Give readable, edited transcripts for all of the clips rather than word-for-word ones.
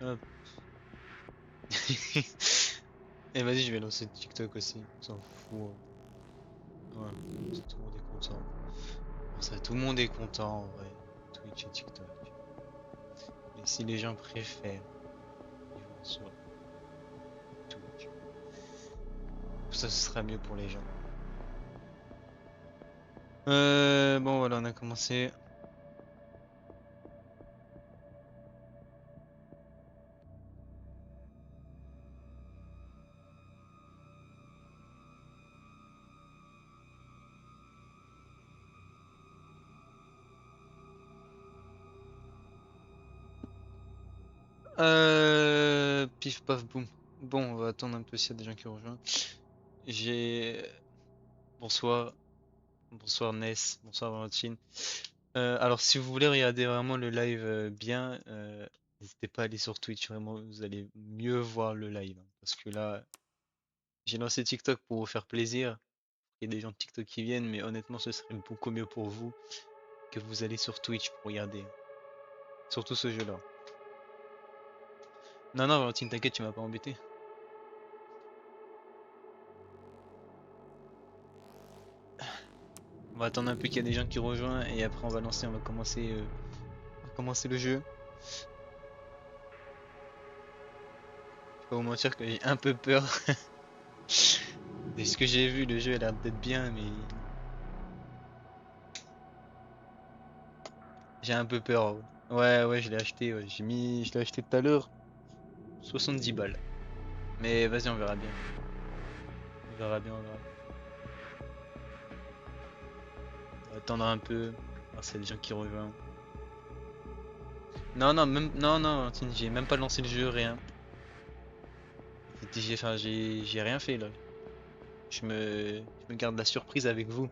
Hop. Et vas-y, je vais lancer TikTok aussi. On s'en fout, hein. Ouais, tout le monde est content. Pour ça, tout le monde est content en vrai. Twitch et TikTok. Mais si les gens préfèrent, ils vont sur Twitch. Ça, ce sera mieux pour les gens. Bon, voilà, on a commencé. Pif paf boum. Bon, on va attendre un peu s'il y a des gens qui rejoignent. J'ai. Bonsoir. Bonsoir Ness. Bonsoir Valentine. Alors, si vous voulez regarder vraiment le live bien, n'hésitez pas à aller sur Twitch. Vraiment, vous allez mieux voir le live, hein. Parce que là, j'ai lancé TikTok pour vous faire plaisir. Il y a des gens de TikTok qui viennent, mais honnêtement, ce serait beaucoup mieux pour vous que vous allez sur Twitch pour regarder. Surtout ce jeu-là. Non, non, Valentine, t'inquiète, tu m'as pas embêté. On va attendre un peu qu'il y a des gens qui rejoignent et après on va commencer le jeu. Je vais pas vous mentir que j'ai un peu peur. De ce que j'ai vu, le jeu a l'air d'être bien, mais j'ai un peu peur. Ouais, ouais, je l'ai acheté, ouais. Je l'ai acheté tout à l'heure. 70 balles. Mais vas-y, on verra bien. On verra bien, on verra bien. On va attendre un peu. Voir s'il y a des gens qui rejoignent. Non, non, non, non, Valentine, j'ai même pas lancé le jeu, rien. Enfin, j'ai rien fait là. Je me garde la surprise avec vous.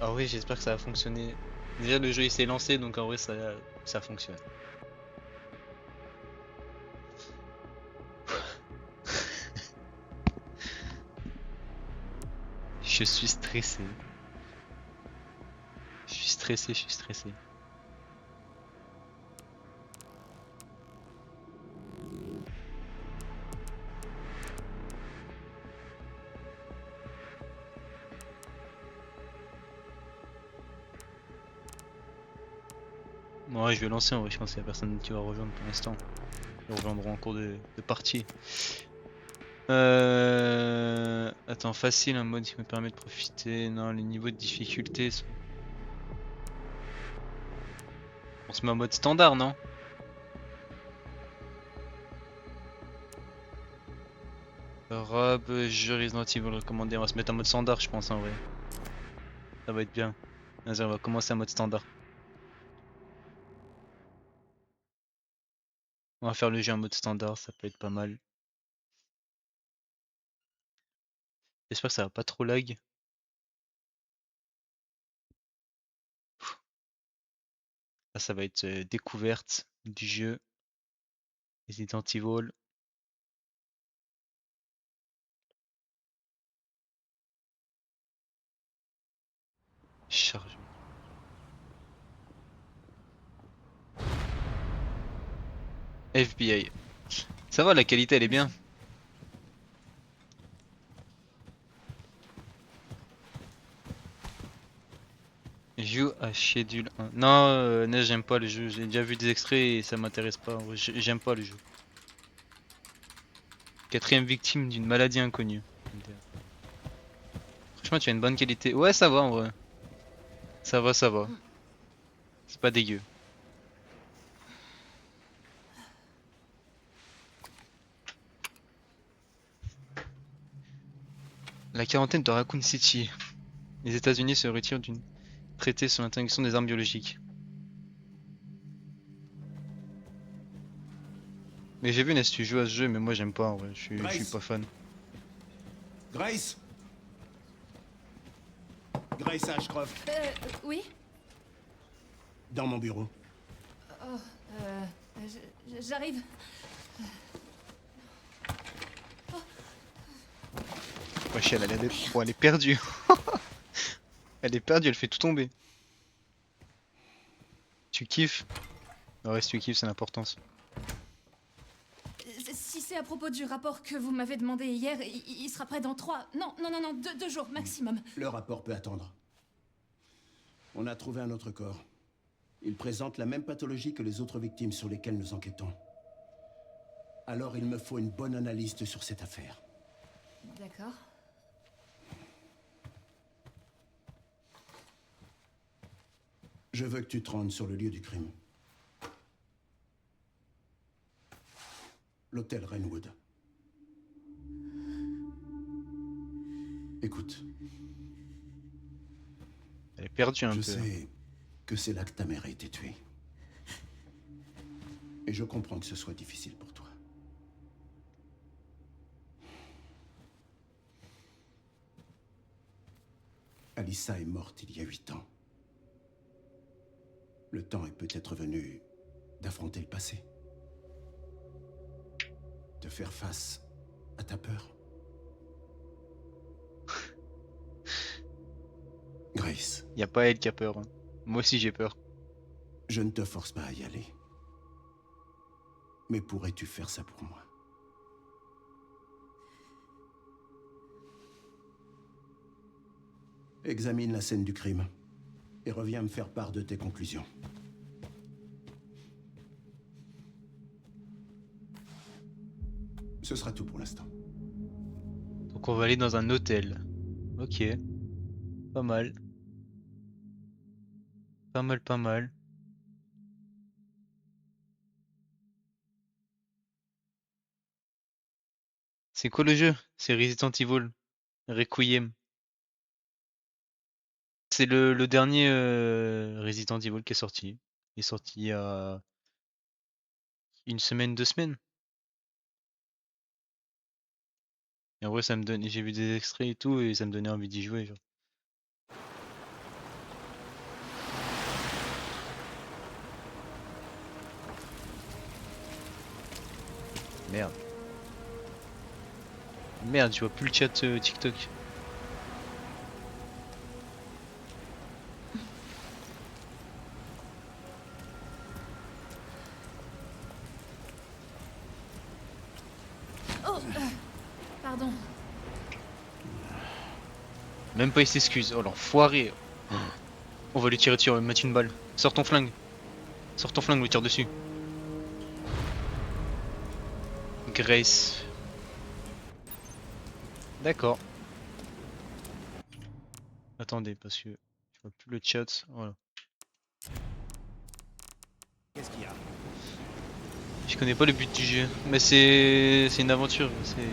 Ah oui, j'espère que ça va fonctionner. Déjà, le jeu il s'est lancé, donc en vrai, ça fonctionne. Je suis stressé. Je suis stressé, je suis stressé. Bon, ouais, je vais lancer en vrai, je pense qu'il n'y a personne qui va rejoindre pour l'instant. Ils rejoindront en cours de partie. Attends, facile, un mode qui me permet de profiter. Non, les niveaux de difficulté sont... On se met en mode standard, non? Rob, jeu Resident Evil recommandé. On va se mettre en mode standard, je pense, en vrai. Ça va être bien. Vas-y, on va commencer en mode standard. On va faire le jeu en mode standard, ça peut être pas mal. J'espère que ça va pas trop lag. Là, ça va être découverte du jeu. Resident Evil. Chargement. FBI. Ça va, la qualité elle est bien. Joue à Schedule 1. Non, Neige, j'aime pas le jeu. J'ai déjà vu des extraits et ça m'intéresse pas. En vrai, j'aime pas le jeu. Quatrième victime d'une maladie inconnue. Franchement, tu as une bonne qualité. Ouais, ça va en vrai. Ça va, ça va. C'est pas dégueu. La quarantaine de Raccoon City. Les États-Unis se retirent d'une traité sur l'interdiction des armes biologiques. Mais j'ai vu Ness, tu joues à ce jeu, mais moi j'aime pas en vrai. Je suis pas fan. Grace Grace Ashcroft, Oui. dans mon bureau. Oh, j'arrive. Wesh, oh, elle est perdue. Elle est perdue, elle fait tout tomber. Tu kiffes? Le reste tu kiffes, c'est l'importance. Si c'est à propos du rapport que vous m'avez demandé hier, il sera prêt dans 3... Non, 2 jours maximum. Le rapport peut attendre. On a trouvé un autre corps. Il présente la même pathologie que les autres victimes sur lesquelles nous enquêtons. Alors il me faut une bonne analyste sur cette affaire. D'accord. Je veux que tu te rendes sur le lieu du crime. L'hôtel Rainwood. Écoute, Elle est perdue un je peu. sais que c'est là que ta mère a été tuée. Et je comprends que ce soit difficile pour toi. Alyssa est morte il y a 8 ans. Le temps est peut-être venu d'affronter le passé. De faire face à ta peur. Grace, Y a pas elle qui a peur. Hein. Moi aussi j'ai peur. je ne te force pas à y aller. Mais pourrais-tu faire ça pour moi? Examine la scène du crime et reviens me faire part de tes conclusions. Ce sera tout pour l'instant. Donc on va aller dans un hôtel. Ok. Pas mal. Pas mal, pas mal. C'est quoi le jeu? C'est Resident Evil Requiem. C'est le dernier Resident Evil qui est sorti. Il est sorti il y a une semaine, 2 semaines. Et en vrai, ça me donne. J'ai vu des extraits et tout, et ça me donnait envie d'y jouer. Genre. Merde. Merde, tu vois plus le chat TikTok. Oh pardon. Même pas il s'excuse. Oh l'enfoiré. On va lui tirer dessus, on va lui mettre une balle. Sors ton flingue. Sors ton flingue, on lui tire dessus. Grace. D'accord. Attendez, parce que je vois plus le chat. Voilà. Qu'est-ce qu'il y a? Je connais pas le but du jeu, mais c'est une aventure. C'est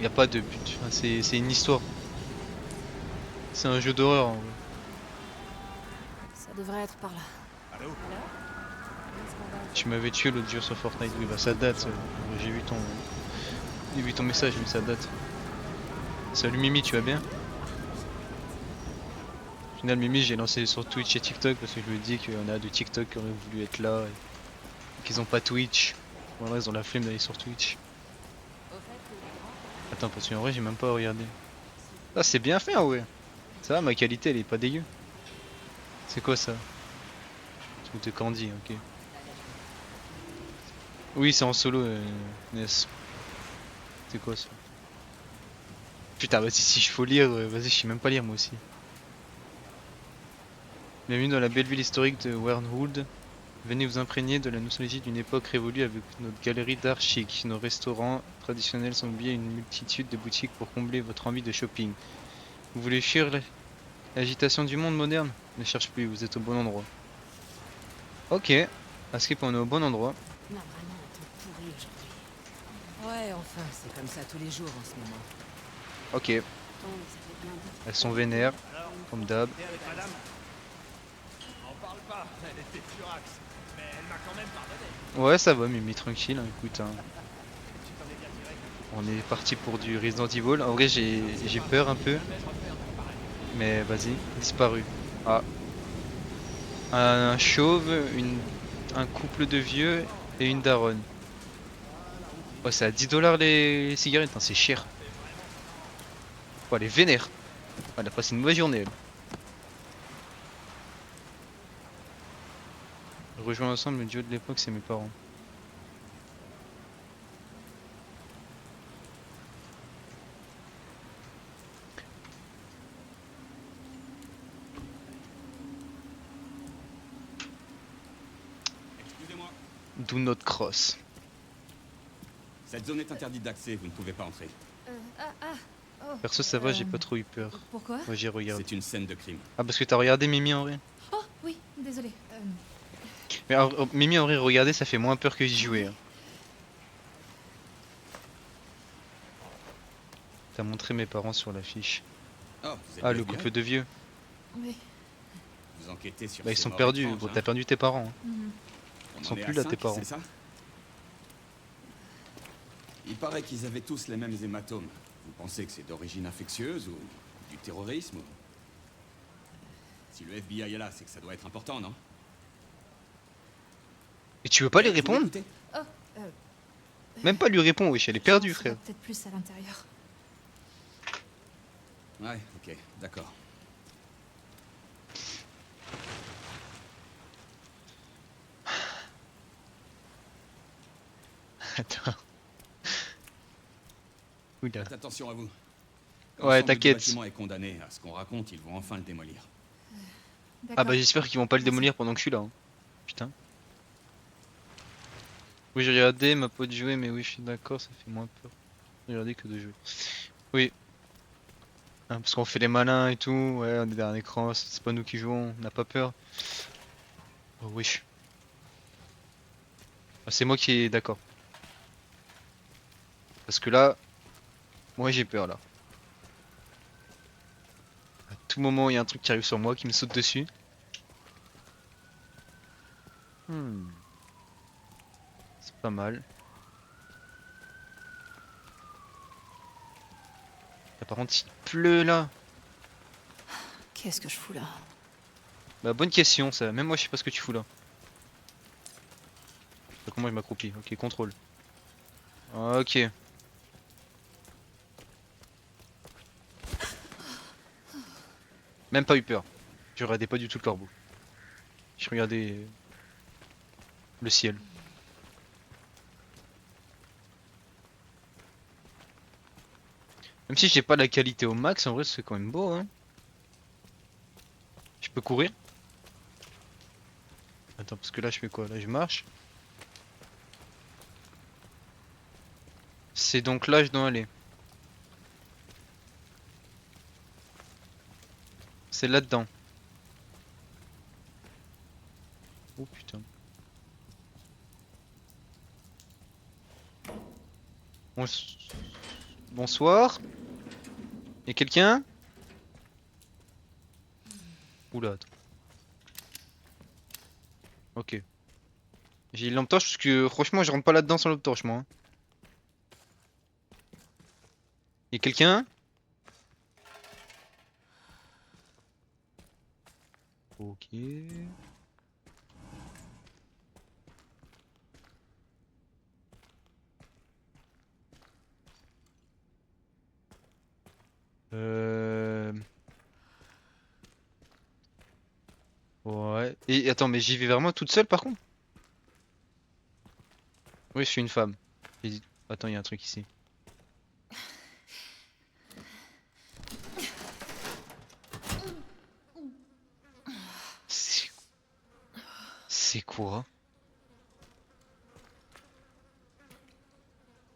y a pas de but. Enfin, c'est une histoire. C'est un jeu d'horreur. En vrai. Ça devrait être par là. Allô? Tu m'avais tué l'autre jour sur Fortnite. Oui, bah ça date. J'ai vu ton message, mais ça date. Salut Mimi, tu vas bien? Au final, Mimi, j'ai lancé sur Twitch et TikTok parce que je me dis qu'il y en a de TikTok qui auraient voulu être là et qu'ils ont pas Twitch. Voilà, ils ont la flemme d'aller sur Twitch. Attends, parce qu'en vrai, j'ai même pas regardé. Ah, c'est bien fait en vrai. Ça va, ma qualité elle est pas dégueu. C'est quoi ça? Truc de Candy, ok. Oui, c'est en solo, Ness. C'est quoi ça? Putain, vas-y, si je faut lire, vas-y, je sais même pas lire moi aussi. Bienvenue dans la belle ville historique de Wernwood. Venez vous imprégner de la nostalgie d'une époque révolue avec notre galerie d'art chic, nos restaurants traditionnels sont oubliés et une multitude de boutiques pour combler votre envie de shopping. Vous voulez fuir l'agitation du monde moderne? Ne cherche plus, vous êtes au bon endroit. Ok, à skip, on est au bon endroit. Non, vraiment un temps pourri aujourd'hui. Ouais, enfin, c'est comme ça tous les jours en ce moment. Ok, Attends, mais ça fait bien dit. elles sont vénères, comme d'hab. Ouais, ça va, Mimi, tranquille, hein, écoute. Hein. On est parti pour du Resident Evil. En vrai, j'ai peur un peu. Mais vas-y, disparu. Ah. Un chauve, un couple de vieux et une daronne. Ouais, c'est à 10$ les cigarettes, hein, c'est cher. Oh, elle est vénère. Elle a passé une mauvaise journée, elle. rejoint ensemble, le duo de l'époque, c'est mes parents. Excusez-moi, Do not cross. cette zone est interdite d'accès, vous ne pouvez pas entrer. Oh. Perso, ça va, j'ai pas trop eu peur. Pourquoi? Moi, j'ai regardé. C'est une scène de crime. Ah, parce que t'as regardé Mimi en vrai? Oh, oui, désolé. Mais Mimi en vrai, regarder, ça fait moins peur que j'y jouais. Hein. T'as montré mes parents sur l'affiche. Oh, vous êtes Ah, le lesbienne. couple de vieux. Oui. Vous enquêtez sur Bah, ils ces sont morts perdus. étranges, Gros, hein. t'as perdu tes parents. Hein. Mhm. On Ils sont en est plus à là, tes 5, parents. c'est ça? Il paraît qu'ils avaient tous les mêmes hématomes. Vous pensez que c'est d'origine infectieuse ou du terrorisme ou... Si le FBI est là, c'est que ça doit être important, non? Et tu veux pas lui Vous répondre? m'écoutez? Oh, Même pas lui répondre, wesh, elle est perdue, on saura frère. peut-être plus à l'intérieur. Ouais, ok, d'accord. Attends. Oula. Faites attention à vous. Ouais, L'ensemble du t'inquiète. bâtiment est condamné. À ce qu'on raconte, ils vont enfin le démolir. Ah D'accord. bah j'espère qu'ils vont pas le Merci. démolir pendant que je suis là. Hein. Putain. Oui, j'ai regardé ma pote jouer, mais oui, je suis d'accord, ça fait moins peur. J'ai regardé que de jouer. Oui. Hein, parce qu'on fait les malins et tout, ouais, on est derrière un écran, c'est pas nous qui jouons, on n'a pas peur. Oh oui. Ah, c'est moi qui est d'accord. Parce que là, moi j'ai peur là. À tout moment, il y a un truc qui arrive sur moi, qui me saute dessus. C'est pas mal. Ah, par contre, il pleut là. Qu'est-ce que je fous là? Bah, bonne question ça. Même moi, je sais pas ce que tu fous là. Comment je m'accroupis? Ok, contrôle. Ok. Même pas eu peur. Je regardais pas du tout le corbeau. Je regardais le ciel. Même si j'ai pas la qualité au max, en vrai c'est quand même beau hein. Je peux courir? Attends, parce que là je fais quoi? Là je marche. C'est donc là je dois aller. C'est là-dedans. Oh putain. Bonsoir. Y'a quelqu'un? Oula, attends. Ok. J'ai une lampe torche parce que franchement je rentre pas là-dedans sans lampe torche moi. Hein. Y'a quelqu'un? Ok. Ouais. Et attends, mais j'y vais vraiment toute seule par contre? Oui, je suis une femme. Attends, il y a un truc ici. C'est C'est quoi?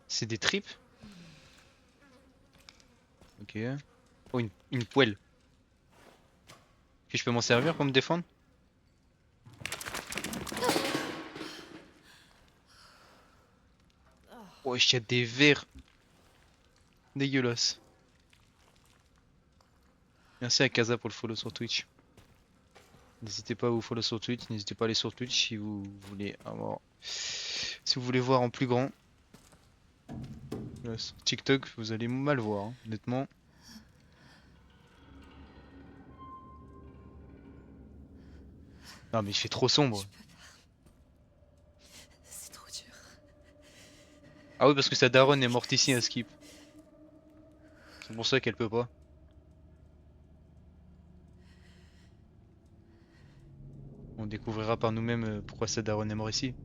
C'est des tripes? Ok. Oh, une poêle. Que je peux m'en servir pour me défendre? Oh, il y a des vers. Dégueulasse. Merci à Kaza pour le follow sur Twitch. N'hésitez pas à vous follow sur Twitch, n'hésitez pas à aller sur Twitch si vous voulez avoir... Si vous voulez voir en plus grand. Là, sur TikTok, vous allez mal voir, hein, honnêtement. Non mais il fait trop sombre. C'est trop dur. Ah oui parce que sa daronne est morte ici à Skip. C'est pour ça qu'elle peut pas. découvrira par nous-mêmes pourquoi cette daronne est mort ici.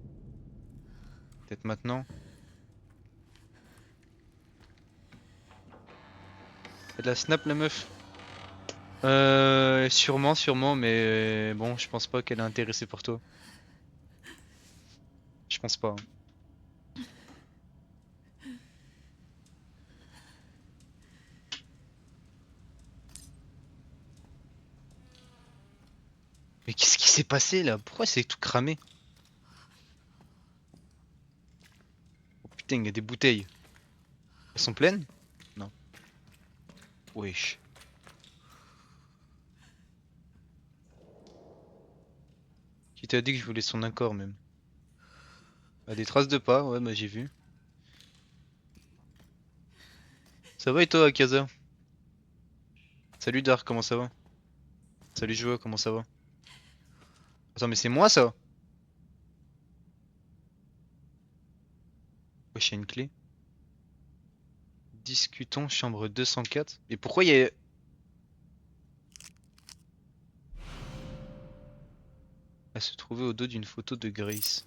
Peut-être maintenant. Elle a snap la meuf. Sûrement, mais bon, je pense pas qu'elle est intéressée pour toi. Je pense pas. Hein. Mais qu'est-ce qui s'est passé là? Pourquoi c'est tout cramé? Oh putain, il y a des bouteilles. Elles sont pleines? Non. Wesh. Qui t'a dit que je voulais son accord même? Ah, des traces de pas, ouais, bah j'ai vu. Ça va et toi, Akaza? Salut Dark, comment ça va? Salut Joa, comment ça va? Attends, mais c'est moi ça? Wesh, y'a une clé. Discutons, chambre 204. Et pourquoi il y a... Elle se trouvait au dos d'une photo de Grace.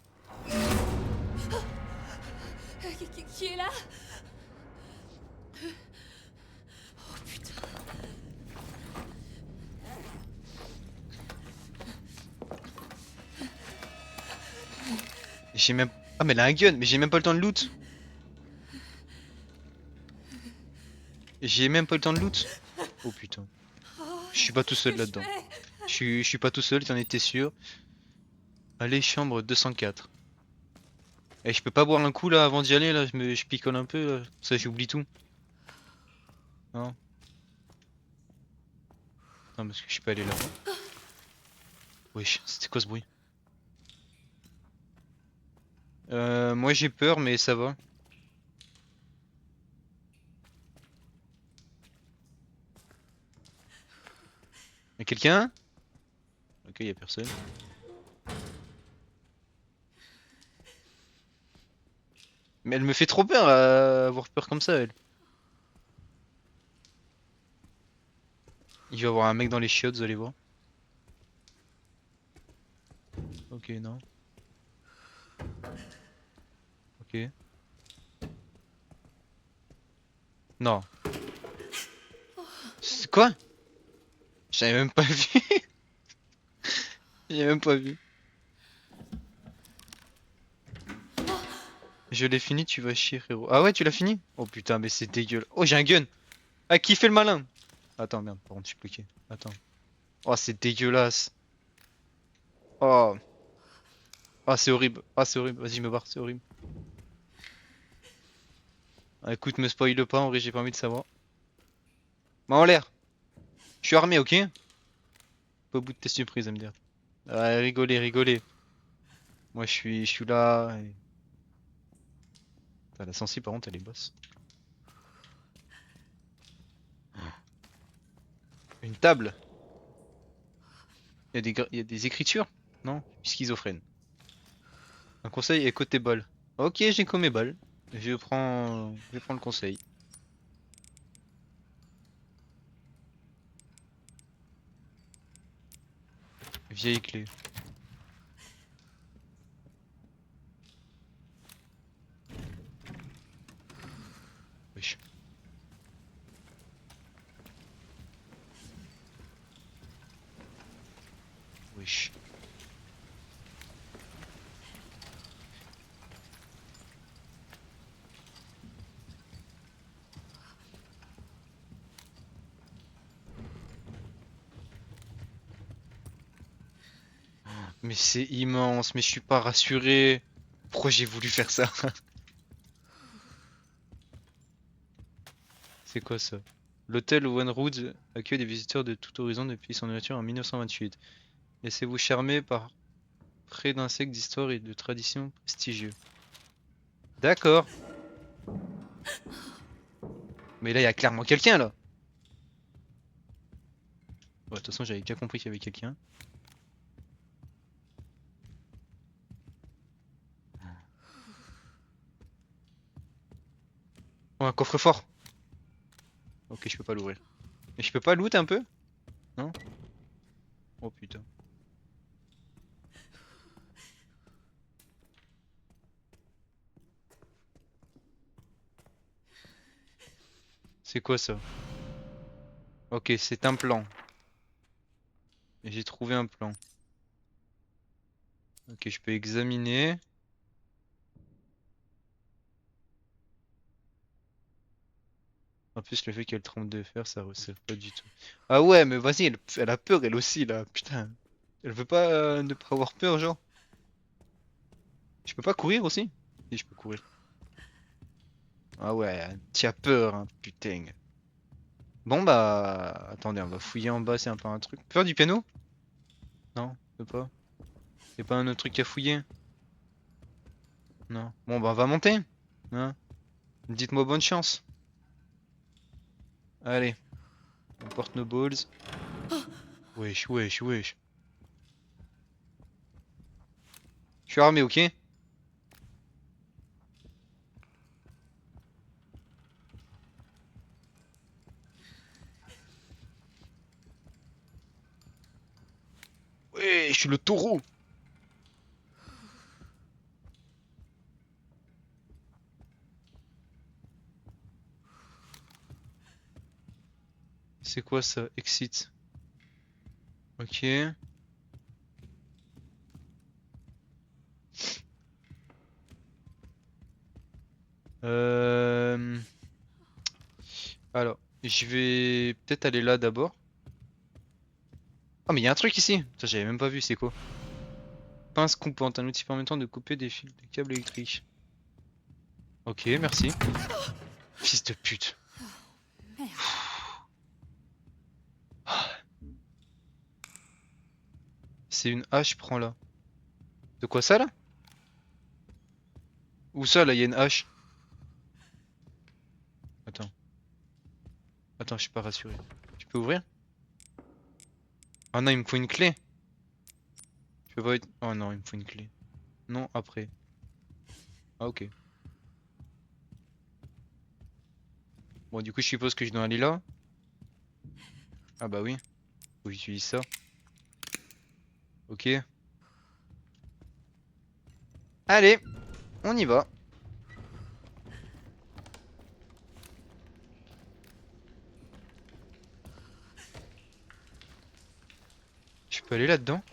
Qui est là? Oh putain. J'ai même... Ah mais elle a un gun, mais j'ai même pas le temps de loot. J'ai même pas le temps de loot. Oh putain. Je suis pas tout seul là-dedans. Je suis pas tout seul, t'en étais sûr. Allez, chambre 204. Et je peux pas boire un coup là avant d'y aller là, je picole un peu là. Ça j'oublie tout. Non. Non parce que je peux aller là. Wesh, c'était quoi ce bruit? Moi j'ai peur mais ça va. Y'a quelqu'un? Ok, y'a personne. Mais elle me fait trop peur à avoir peur comme ça elle. Il va y avoir un mec dans les chiottes, vous allez voir. Ok, non. Ok. Non. C'est quoi? J'avais même pas vu. J'ai même pas vu. Je l'ai fini, tu vas chier frérot. Ah ouais, tu l'as fini? Oh putain, mais c'est dégueulasse. Oh, j'ai un gun. Ah, qui fait le malin? Attends, merde, par contre, je suis bloqué. Attends. Oh, c'est dégueulasse. Oh. Ah, c'est horrible. Ah, c'est horrible. Vas-y, me barre, c'est horrible. Ah, écoute, me spoil pas, en vrai, j'ai pas envie de savoir. Main en l'air. Je suis armé, ok? Pas au bout de tes surprises à me dire. Ah, rigolez, rigolez. Moi, je suis là. Et... Putain, la sensi, par contre, elle est boss. Une table. Il y a des écritures? Non? Je suis schizophrène. Un conseil est côté balle. Ok, j'ai comme mes balles. Je prends le conseil. Vieille clé. Wesh. Wesh. Mais c'est immense, mais je suis pas rassuré. Pourquoi j'ai voulu faire ça? C'est quoi ça? L'hôtel One Rood accueille des visiteurs de tout horizon depuis son ouverture en 1928. Laissez-vous charmer par près d'un siècle d'histoire et de traditions prestigieux. D'accord. Mais là, il y a clairement quelqu'un là. Ouais, de toute façon, j'avais bien compris qu'il y avait quelqu'un. Oh, un coffre-fort. Ok, je peux pas l'ouvrir. Mais je peux pas loot un peu? Non? Oh putain. C'est quoi ça? Ok, c'est un plan. Et j'ai trouvé un plan. Ok, je peux examiner. En plus, le fait qu'elle trempe de fer, ça resserre pas du tout. Ah ouais, mais vas-y, elle a peur elle aussi là. Putain. Elle veut pas ne pas avoir peur, genre. Je peux pas courir aussi? Si, je peux courir. Ah ouais, tu as peur, hein, putain. Bon bah, attendez, on va fouiller en bas, c'est un peu un truc. Faire du piano? Non, je peux pas. Y'a pas un autre truc à fouiller? Non. Bon bah, on va monter. Hein? Dites-moi bonne chance. Allez, on porte nos balls. Wesh, wesh, wesh. Je suis armé, ok? Ouais, je suis le taureau. C'est quoi ça? Exit. Ok. Euh... Alors, je vais peut-être aller là d'abord. Ah mais il y a un truc ici. Ça j'avais même pas vu, c'est quoi? Pince coupante, un outil permettant de couper des fils de câbles électriques. Ok, merci. Fils de pute. Merde. C'est une hache, prends-la. De quoi ça là? Où ça là, il y a une hache? Attends. Attends, je suis pas rassuré. Tu peux ouvrir? Ah non, il me faut une clé. Je peux pas être... Oh non, il me faut une clé. Non, après. Ah ok. Bon, du coup, je suppose que je dois aller là. Ah bah oui. Faut que j'utilise ça. Ok. Allez, on y va. Je peux aller là-dedans?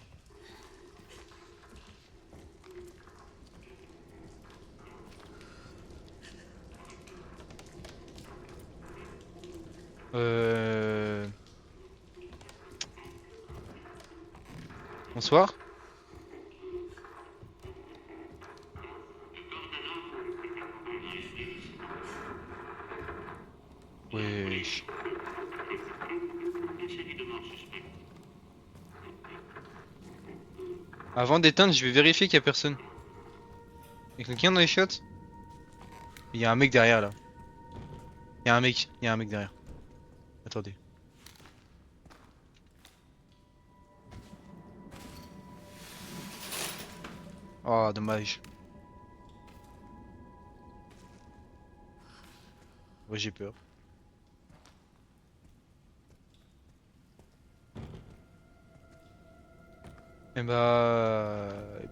Euh... Bonsoir. Wesh. Avant d'éteindre, je vais vérifier qu'il y a personne. Y'a quelqu'un dans les shots? Il y a un mec derrière là. Il y a un mec derrière. Attendez. Oh, dommage. Ouais, j'ai peur. Et bah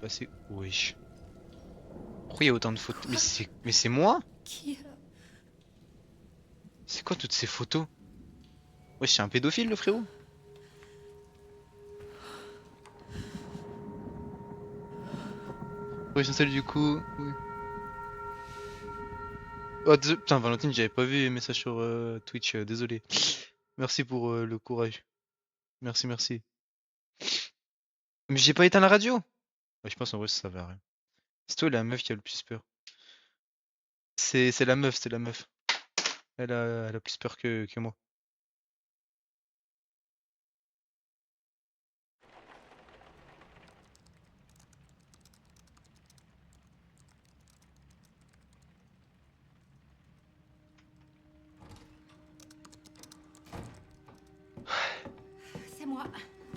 c'est... Wesh. Pourquoi il y a autant de photos? Mais c'est moi? Qui... C'est quoi toutes ces photos? Wesh, c'est un pédophile le frérot? Ouais, j'installe du coup. Oui. Oh, putain, Valentine, j'avais pas vu les messages sur Twitch, désolé. Merci pour le courage. Merci, merci. Mais j'ai pas éteint la radio! Ouais, je pense en vrai ça servait à rien. C'est toi la meuf qui a le plus peur. C'est la meuf, c'est la meuf. Elle a plus peur que moi. C'est moi.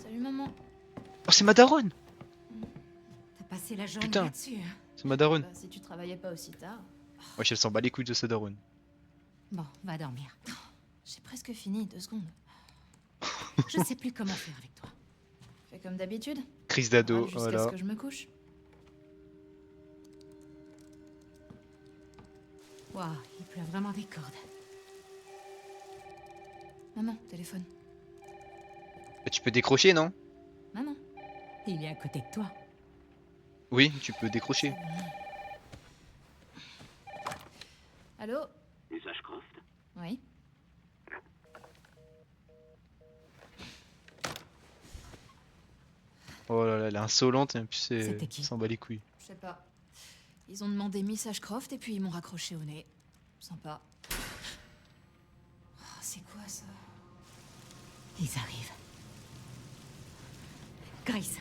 Salut maman. Oh, c'est ma daronne! T'as passé la journée Putain. là-dessus. Hein. C'est ma daronne. Bah, si tu travaillais pas aussi tard. Wesh, elle s'en bat les couilles de sa daronne. Bon, va dormir. J'ai presque fini, 2 secondes. Je sais plus comment faire avec toi. Fais comme d'habitude. Crise d'ado, Jusqu'à voilà. ce que je me couche. Waouh, il pleut vraiment des cordes. Maman, téléphone. Bah, tu peux décrocher, non? Maman. Il est à côté de toi. Oui, tu peux décrocher. Allô? Les Ashcroft? Oui. Oh là là, elle est insolente et en plus C'était qui? s'en bat les couilles. Je sais pas. Ils ont demandé Miss Ashcroft et puis ils m'ont raccroché au nez. Sympa. Oh, c'est quoi ça? Ils arrivent. Grace,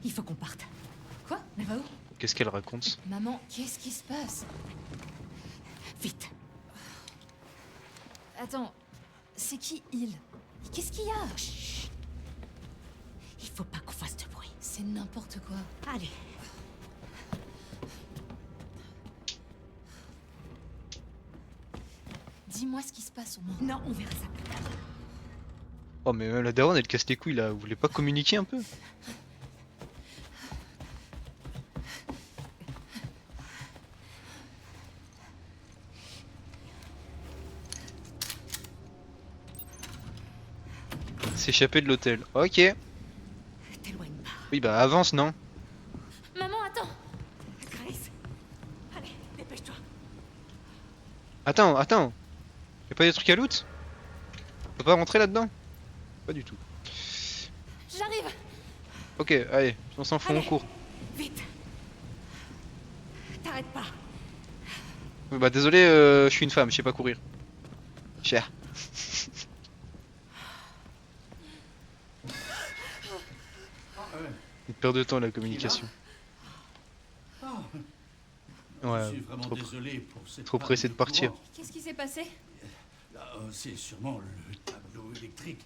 il faut qu'on parte. Quoi? Mais va où? Qu'est-ce qu'elle raconte? Maman, qu'est-ce qui se passe? Vite. Attends, c'est qui il? Qu'est-ce qu'il y a? Chut. Il faut pas qu'on fasse de bruit. C'est n'importe quoi. Allez. Dis-moi ce qui se passe au moins. Non, on verra ça plus tard. Oh mais même la daronne elle casse les couilles là, vous voulez pas communiquer un peu? S'échapper de l'hôtel, ok. T'éloigne pas. Oui bah avance non? Maman, attends! Grace. Allez, dépêche-toi. Attends. Y'a pas des trucs à loot? On peut pas rentrer là-dedans? Pas du tout. J'arrive! Ok, allez, on s'en fout, on Allez. court. Vite. T'arrêtes pas. Oui, bah désolé, je suis une femme, je sais pas courir. Cher. Une perte de temps la communication. Je Ouais, suis vraiment trop, désolé pour cette trop panne pressé de partir. courant. Qu'est-ce qui s'est passé? C'est sûrement le tableau électrique.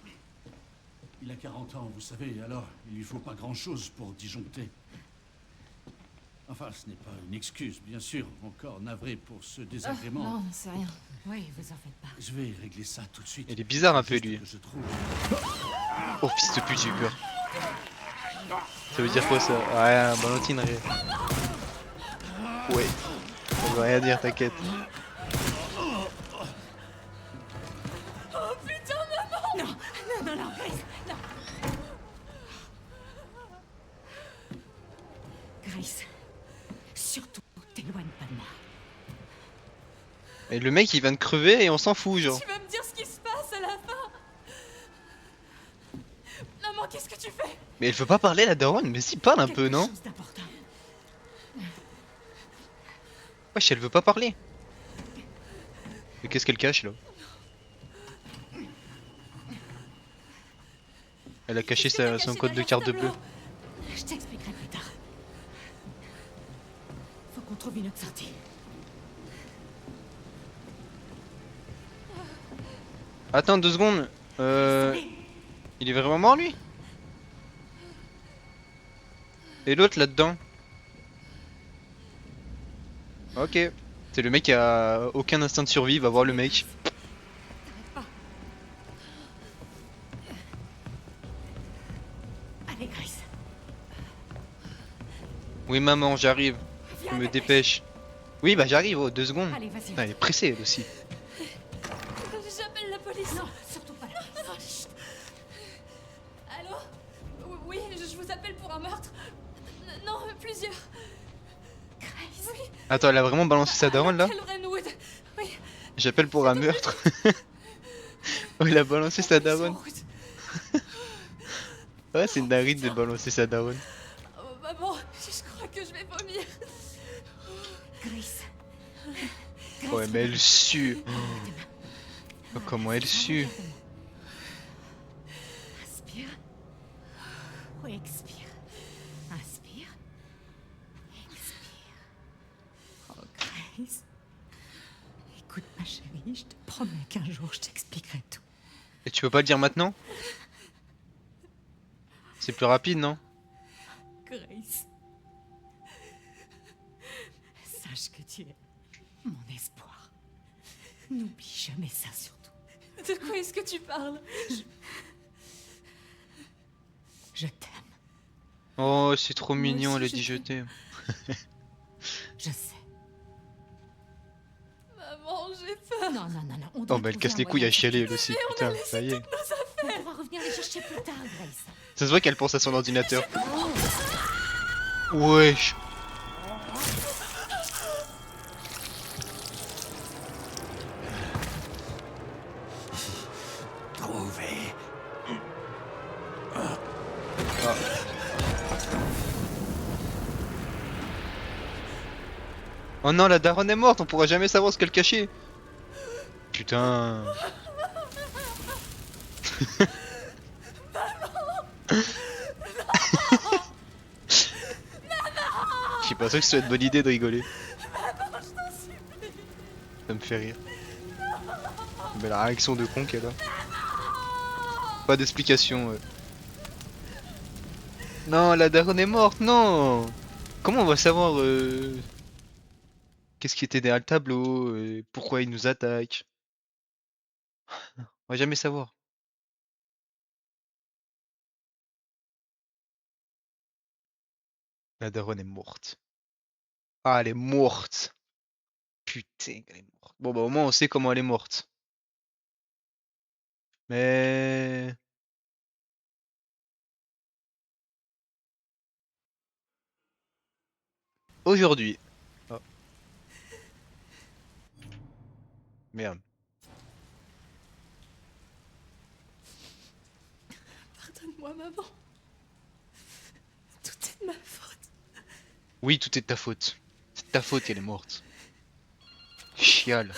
Il a 40 ans, vous savez, alors il lui faut pas grand-chose pour disjoncter. Enfin, ce n'est pas une excuse, bien sûr. Encore navré pour ce désagrément. Non, c'est rien. Oui, vous en faites pas. Je vais régler ça tout de suite. Il est bizarre un peu Juste lui. que je trouve. Oh fils de pute, j'ai eu peur. Ça veut dire quoi ça? Rien, Valentine, rien. Ouais. Ça veut rien dire, t'inquiète. Non, Grace, non. Grace, surtout, t'éloigne pas de moi. Et le mec il vient de crever et on s'en fout genre. Tu vas me dire ce qui se passe à la fin? Maman, qu'est-ce que tu fais? Mais elle veut pas parler la daronne, mais si parle un peu Quelque non? chose d'important. Wesh elle veut pas parler. Mais qu'est-ce qu'elle cache là? Elle a caché son code de carte bleue. Je t'expliquerai plus tard. Faut qu'on trouve une autre sortie. Attends 2 secondes. Il est vraiment mort lui? Et l'autre là-dedans? Ok. C'est le mec qui a aucun instinct de survie, va voir le mec. Allez, Grace. Oui maman, j'arrive. Viens, Je me dépêche. dépêche. Oui bah j'arrive, oh 2 secondes. Allez, vas-y. Putain, elle est pressée elle aussi. J'appelle la police. Non, surtout pas là. Non, chut. Allô? Oui, je vous appelle pour un meurtre. Non, plusieurs. Grace. Oui. Attends, elle a vraiment balancé sa daronne là? Renwood. Oui. J'appelle pour un meurtre. Oh, il a balancé sa daronne. Sur route. Ouais, c'est une dinguerie de balancer sa daronne. Oh, maman, je crois que je vais vomir. Grace. Ouais, mais elle sue. Oh, comment elle sue. Inspire. Oui, expire. Inspire. Expire. Oh, Grace. Écoute, ma chérie, je te promets qu'un jour je t'expliquerai tout. Et tu peux pas le dire maintenant? C'est plus rapide, non? Grace. Sache que tu es mon espoir. N'oublie jamais ça surtout. De quoi est-ce que tu parles? Je t'aime. Oh, c'est trop Moi mignon, aussi, elle a je dit je t'aime. t'aime. Je sais. Maman, J'ai peur. Non, non, non, non. On Oh, doit bah elle trouver casse un les couilles moyen à de chialer elle sécuriser. aussi, putain, ça y est. On pourra revenir les chercher plus tard, Grace. Ça se voit qu'elle pense à son ordinateur. Wesh. Trouvé. Oh non, la daronne est morte, on pourra jamais savoir ce qu'elle cachait. Putain. Je suis pas sûr que ce soit une bonne idée de rigoler. Ça me fait rire. Mais la réaction de con qu'elle a. Pas d'explication. Non, la daronne est morte, non. Comment on va savoir qu'est-ce qui était derrière le tableau, pourquoi il nous attaque? On va jamais savoir. La daronne est morte. Ah, elle est morte. Putain, elle est morte. Bon, bah au moins on sait comment elle est morte. Mais... Aujourd'hui. Oh, merde. Pardonne-moi, maman. Tout est de ma faute. Oui, tout est de ta faute. C'est de ta faute qu'elle est morte. Chiale.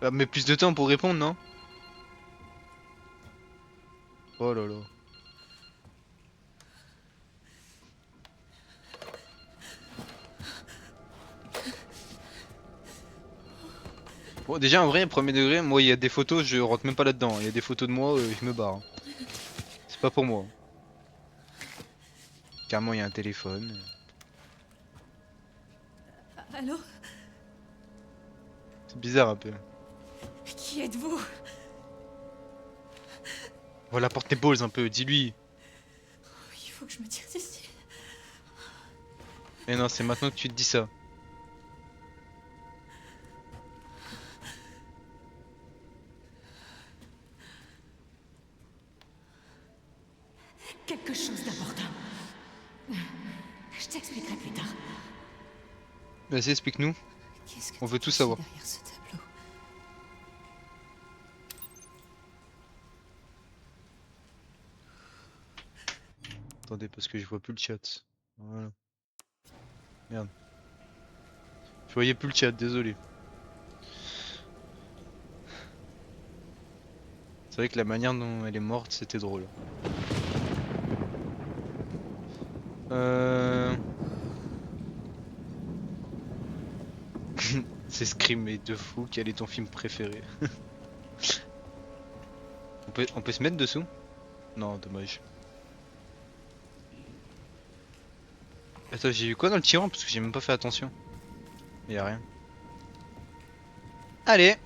Ah, mais plus de temps pour répondre, non? Oh là là. Bon, déjà en vrai, premier degré, moi il y a des photos, je rentre même pas là-dedans. Il y a des photos de moi, je me barre. C'est pas pour moi. Carrément, il y a un téléphone. Allô? C'est bizarre un peu. Qui êtes-vous? Voilà, porte tes balls un peu, dis-lui. Il faut que je me tire d'ici. Mais non, c'est maintenant que tu te dis ça. Quelque chose d'important. Je t'expliquerai plus tard. Vas-y, explique-nous. Qu'est-ce que On tu veut tout cachais savoir. derrière ce tableau? Attendez, parce que je vois plus le chat. Voilà. Merde. Je voyais plus le chat, désolé. C'est vrai que la manière dont elle est morte, c'était drôle. Euh... C'est Scream et de fou, quel est ton film préféré? On peut se mettre dessous? Non, dommage. Attends, j'ai eu quoi dans le tiroir? Parce que j'ai même pas fait attention. Y a rien. Allez!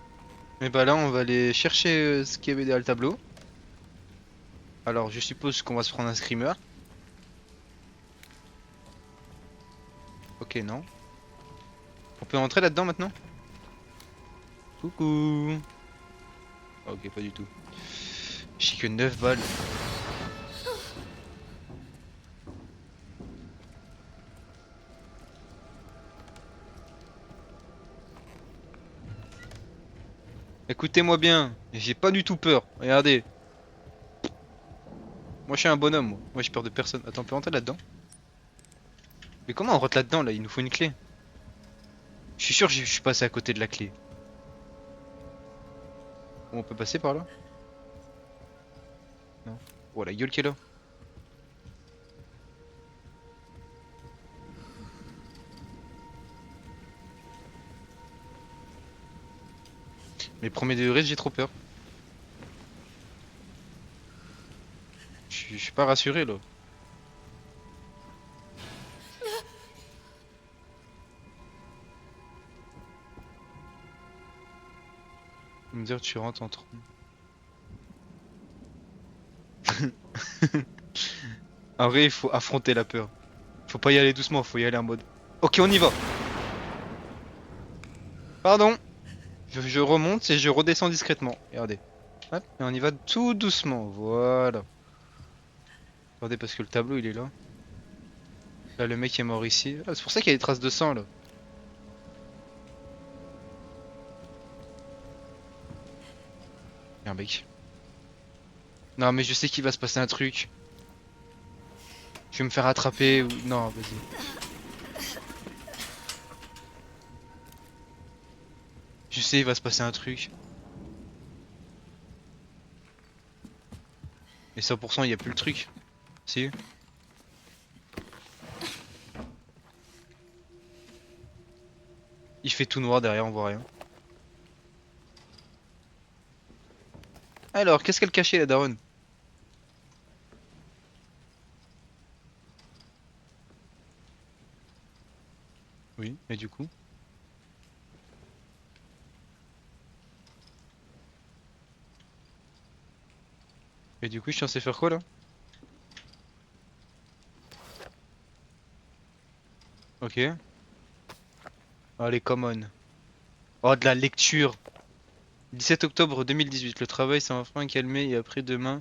Et bah là, on va aller chercher ce qu'il y avait derrière le tableau. Alors, je suppose qu'on va se prendre un screamer. Ok, non. On peut rentrer là-dedans maintenant? Coucou! Ok, pas du tout. J'ai que 9 balles. Écoutez-moi bien, j'ai pas du tout peur. Regardez. Moi je suis un bonhomme, moi. Moi j'ai peur de personne. Attends, on peut rentrer là-dedans? Mais comment on rentre là-dedans là? Il nous faut une clé. Je suis sûr que je suis passé à côté de la clé. Bon, on peut passer par là? Non. Oh la gueule qu'elle a. Mais premier degré, j'ai trop peur. Je suis pas rassuré là. Me dire tu rentres en trou. En vrai, il faut affronter la peur. Faut pas y aller doucement, faut y aller en mode. Ok, on y va. Pardon. Je remonte et je redescends discrètement. Regardez. Hop, et on y va tout doucement. Voilà. Regardez parce que le tableau il est là. Là le mec est mort ici. Ah, c'est pour ça qu'il y a des traces de sang là. Il y a un mec. Non mais je sais qu'il va se passer un truc. Je vais me faire attraper ou... Non, vas-y. Je sais, il va se passer un truc. Et 100% il n'y a plus le truc. Si. Il fait tout noir derrière, on voit rien. Alors, qu'est-ce qu'elle cachait la daronne? Oui, et du coup? Et du coup, je suis censé faire quoi là? Ok. Allez, come on. Oh, de la lecture. 17 octobre 2018. Le travail s'est enfin calmé et après-demain,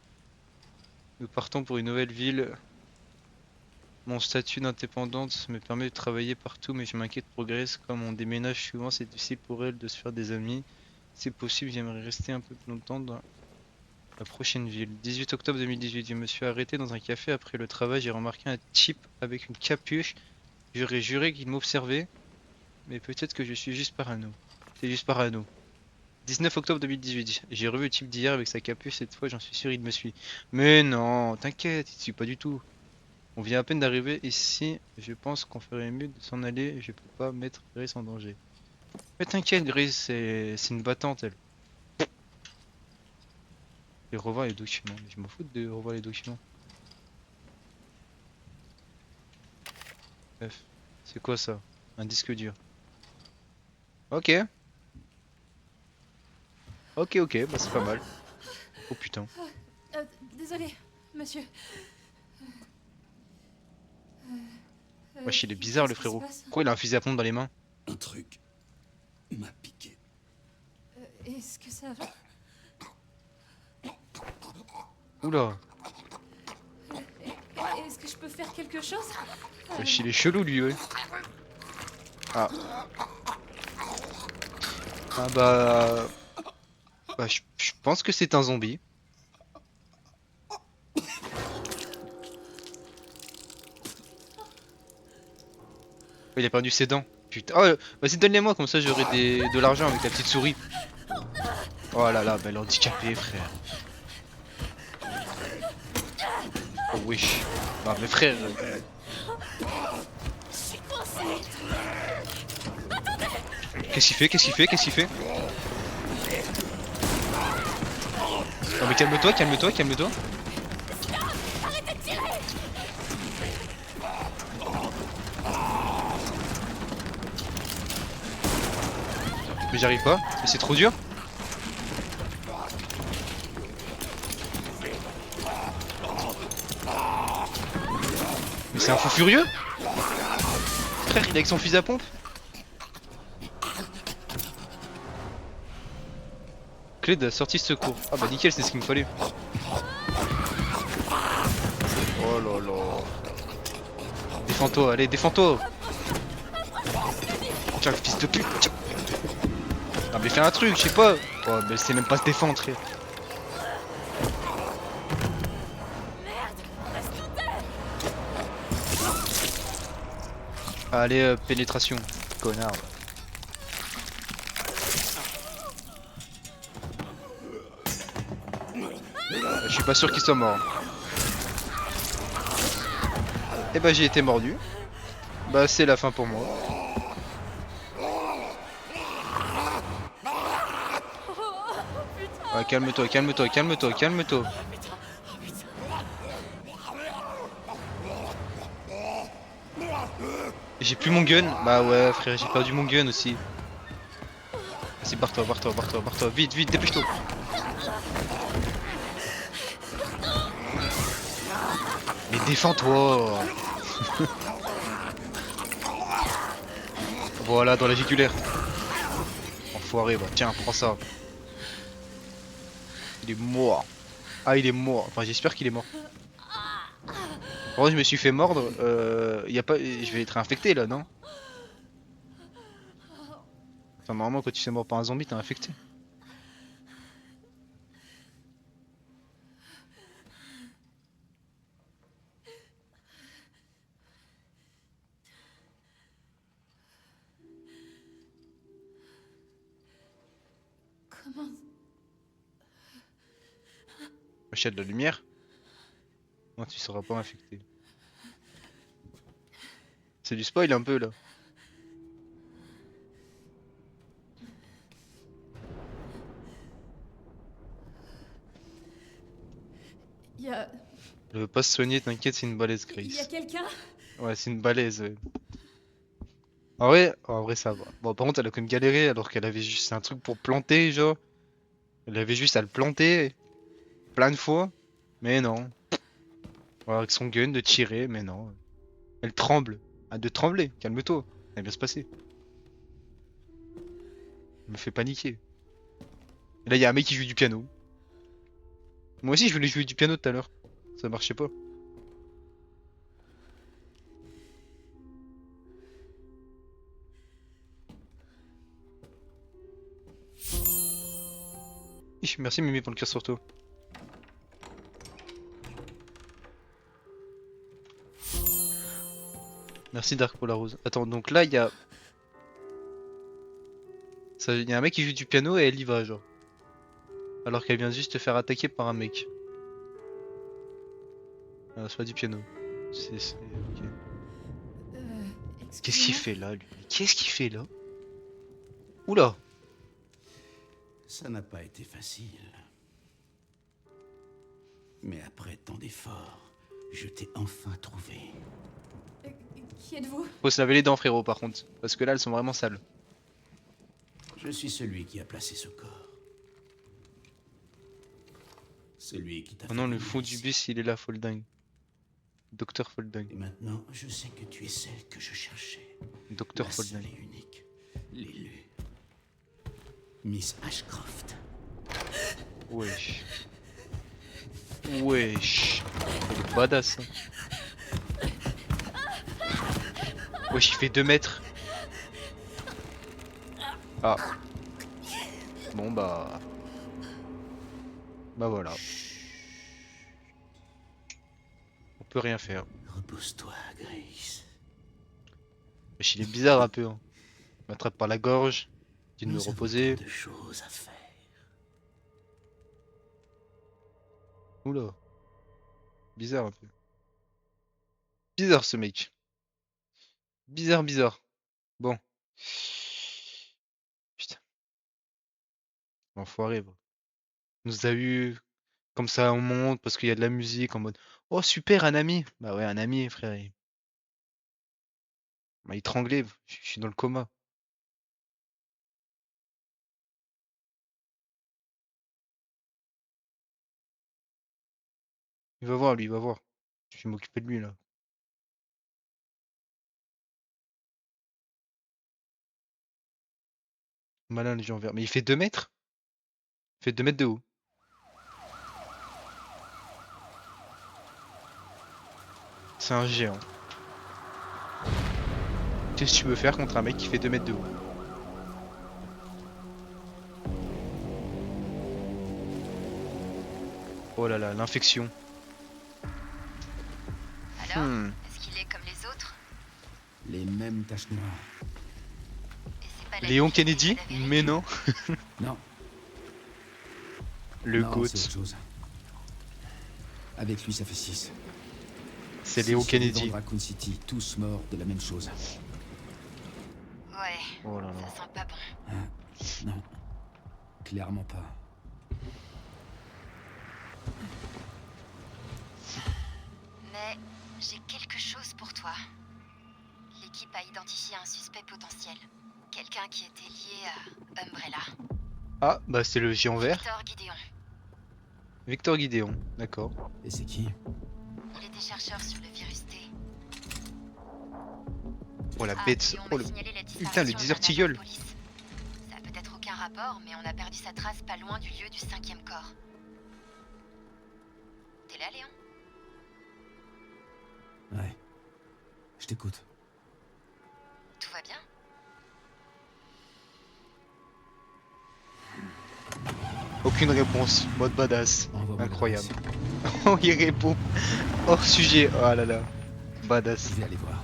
nous partons pour une nouvelle ville. Mon statut d'indépendante me permet de travailler partout, mais je m'inquiète pour Grace. Comme on déménage souvent, c'est difficile pour elle de se faire des amis. Si c'est possible, j'aimerais rester un peu plus longtemps dans la prochaine ville. 18 octobre 2018. Je me suis arrêté dans un café après le travail. J'ai remarqué un type avec une capuche. J'aurais juré qu'il m'observait, mais peut-être que je suis juste parano. C'est juste parano. 19 octobre 2018. J'ai revu le type d'hier avec sa capuche. Cette fois, j'en suis sûr, il me suit. Mais non, t'inquiète, il te suit pas du tout. On vient à peine d'arriver ici. Je pense qu'on ferait mieux de s'en aller. Je peux pas mettre Grace en danger. Mais t'inquiète, Grace, c'est une battante, elle. Et revoir les documents. Mais je m'en fous de revoir les documents. Bref. C'est quoi ça? Un disque dur. Ok. Ok, bah c'est pas mal. Oh putain. Désolé, monsieur. Wesh, il est bizarre le Qu'est-ce qui se frérot. passe Pourquoi il a un fusil à pompe dans les mains? Un truc m'a piqué. Est-ce que ça va? Oula. Est-ce que je peux faire quelque chose? Wesh, il est chelou lui, ouais. Ah. Ah bah... Bah je pense que c'est un zombie. Il a perdu ses dents. Putain. Oh, vas-y donne-les-moi, comme ça j'aurai de l'argent avec la petite souris. Oh là là, bah handicapé frère. Oh wesh. Bah mes frères. Qu'est-ce qu'il fait? Qu'est-ce qu'il fait? Qu'est-ce qu'il fait? Non mais calme-toi, calme-toi, calme-toi. Mais j'arrive pas, mais c'est trop dur. Mais c'est un fou furieux. Frère, il est avec son fusil à pompe. Clé de la sortie de secours. Ah bah nickel, c'est ce qu'il me fallait. Oh là là. Défends-toi, allez, défends-toi. Tiens, fils de pute. Tiens. Ah mais fais un truc, je sais pas. Oh mais c'est même pas se défendre, frère. Allez, pénétration, connard. Je suis pas sûr qu'il soit mort. Et bah j'ai été mordu. Bah c'est la fin pour moi. Ah, calme-toi, calme-toi, calme-toi, calme-toi. J'ai plus mon gun. Bah ouais frère, j'ai perdu mon gun aussi. Vas-y, barre-toi, barre-toi, barre-toi, barre-toi. Vite, vite, dépêche-toi. défends-toi. Voilà, dans la jugulaire. Enfoiré, bah tiens, prends ça. Il est mort. Ah, il est mort. Enfin, j'espère qu'il est mort. En vrai, je me suis fait mordre. Y a pas... Je vais être infecté là, non? Enfin, normalement, quand tu fais mort par un zombie, t'es infecté. Comment... Il y a de la lumière. Non, tu seras pas infecté. C'est du spoil un peu là. Il y a... Je veux pas se soigner, t'inquiète, c'est une balèze, Il y a Grace. quelqu'un? Ouais, c'est une balèze, ouais. En vrai, ça va. Bon, par contre, elle a quand même galéré alors qu'elle avait juste un truc pour planter, genre. Elle avait juste à le planter plein de fois. Mais non. Voilà, avec son gun, de tirer, mais non. Elle tremble. Ah, de trembler, calme-toi. Ça va bien se passer. Elle me fait paniquer. Et là, il y a un mec qui joue du piano. Moi aussi, je voulais jouer du piano tout à l'heure. Ça marchait pas. Merci Mimi pour le cœur sur toi. Merci Dark pour la rose. Attends, donc là il y a... Il y a un mec qui joue du piano et elle y va genre. Alors qu'elle vient juste se faire attaquer par un mec. Ah, c'est pas du piano. Ok. Qu'est-ce qu'il Excusez-moi. fait là lui? Qu'est-ce qu'il fait là? Oula! Ça n'a pas été facile. Mais après tant d'efforts, je t'ai enfin trouvé. Qui êtes-vous? Faut se laver les dents frérot par contre. Parce que là elles sont vraiment sales. Je suis celui qui a placé ce corps. Celui qui t'a Oh non, fait le venir fond du ici. bus il est là, Folding. Docteur Folding. Et maintenant, je sais que tu es celle que je cherchais. Docteur La seule Folding. et unique. L'élu. Miss Ashcroft. Wesh. Wesh. Il est badass. Hein. Wesh, il fait 2 mètres. Ah. Bon bah. Bah voilà. On peut rien faire. Repose-toi, Grace. Wesh, il est bizarre un peu. Hein. Il m'attrape par la gorge. Il dit de me Nous avons reposer. tant de choses à faire. Oula. Bizarre un peu. Bizarre ce mec. Bizarre, bizarre. Bon. Putain. L'enfoiré, bro. Il nous a eu. Comme ça, on monte parce qu'il y a de la musique en mode. Oh super, un ami. Bah ouais, un ami, frère. Il m'a étranglé. Je suis dans le coma. Il va voir, lui, il va voir. Je vais m'occuper de lui là. Malin, les gens verts. Mais il fait 2 mètres? Il fait 2 mètres de haut. C'est un géant. Qu'est-ce que tu veux faire contre un mec qui fait 2 mètres de haut? Oh là là, l'infection. Alors, est-ce qu'il est comme les autres? Les mêmes taches noires. Et c'est pas la Léon nuit qui Kennedy? fait la vérité? Mais non. Non, Le non, GOAT. c'est autre chose. Avec lui, ça fait 6. C'est Léon Kennedy. Dans Raccoon City, tous morts de la même chose. Ouais, Oh là là. ça sent pas bon. Hein? Non, clairement pas. Mais j'ai quelque chose pour toi. L'équipe a identifié un suspect potentiel. Quelqu'un qui était lié à Umbrella. Ah, bah c'est le géant vert. Victor Gideon. Victor Gideon, d'accord. Et c'est qui? Il était chercheur sur le virus T. Oh la Ah, bête. et on Oh m'a le... signalé la Putain, le disparition dealer d'un tilleul. agent de police. Ça a peut-être aucun rapport, mais on a perdu sa trace pas loin du lieu du 5e corps. T'es là, Léon? Ouais. Je t'écoute. Tout va bien? Aucune réponse. Mode badass. Envoie-moi Incroyable. l'adresse. Oh, il répond. Hors sujet. Oh là là. Badass. Je vais aller voir.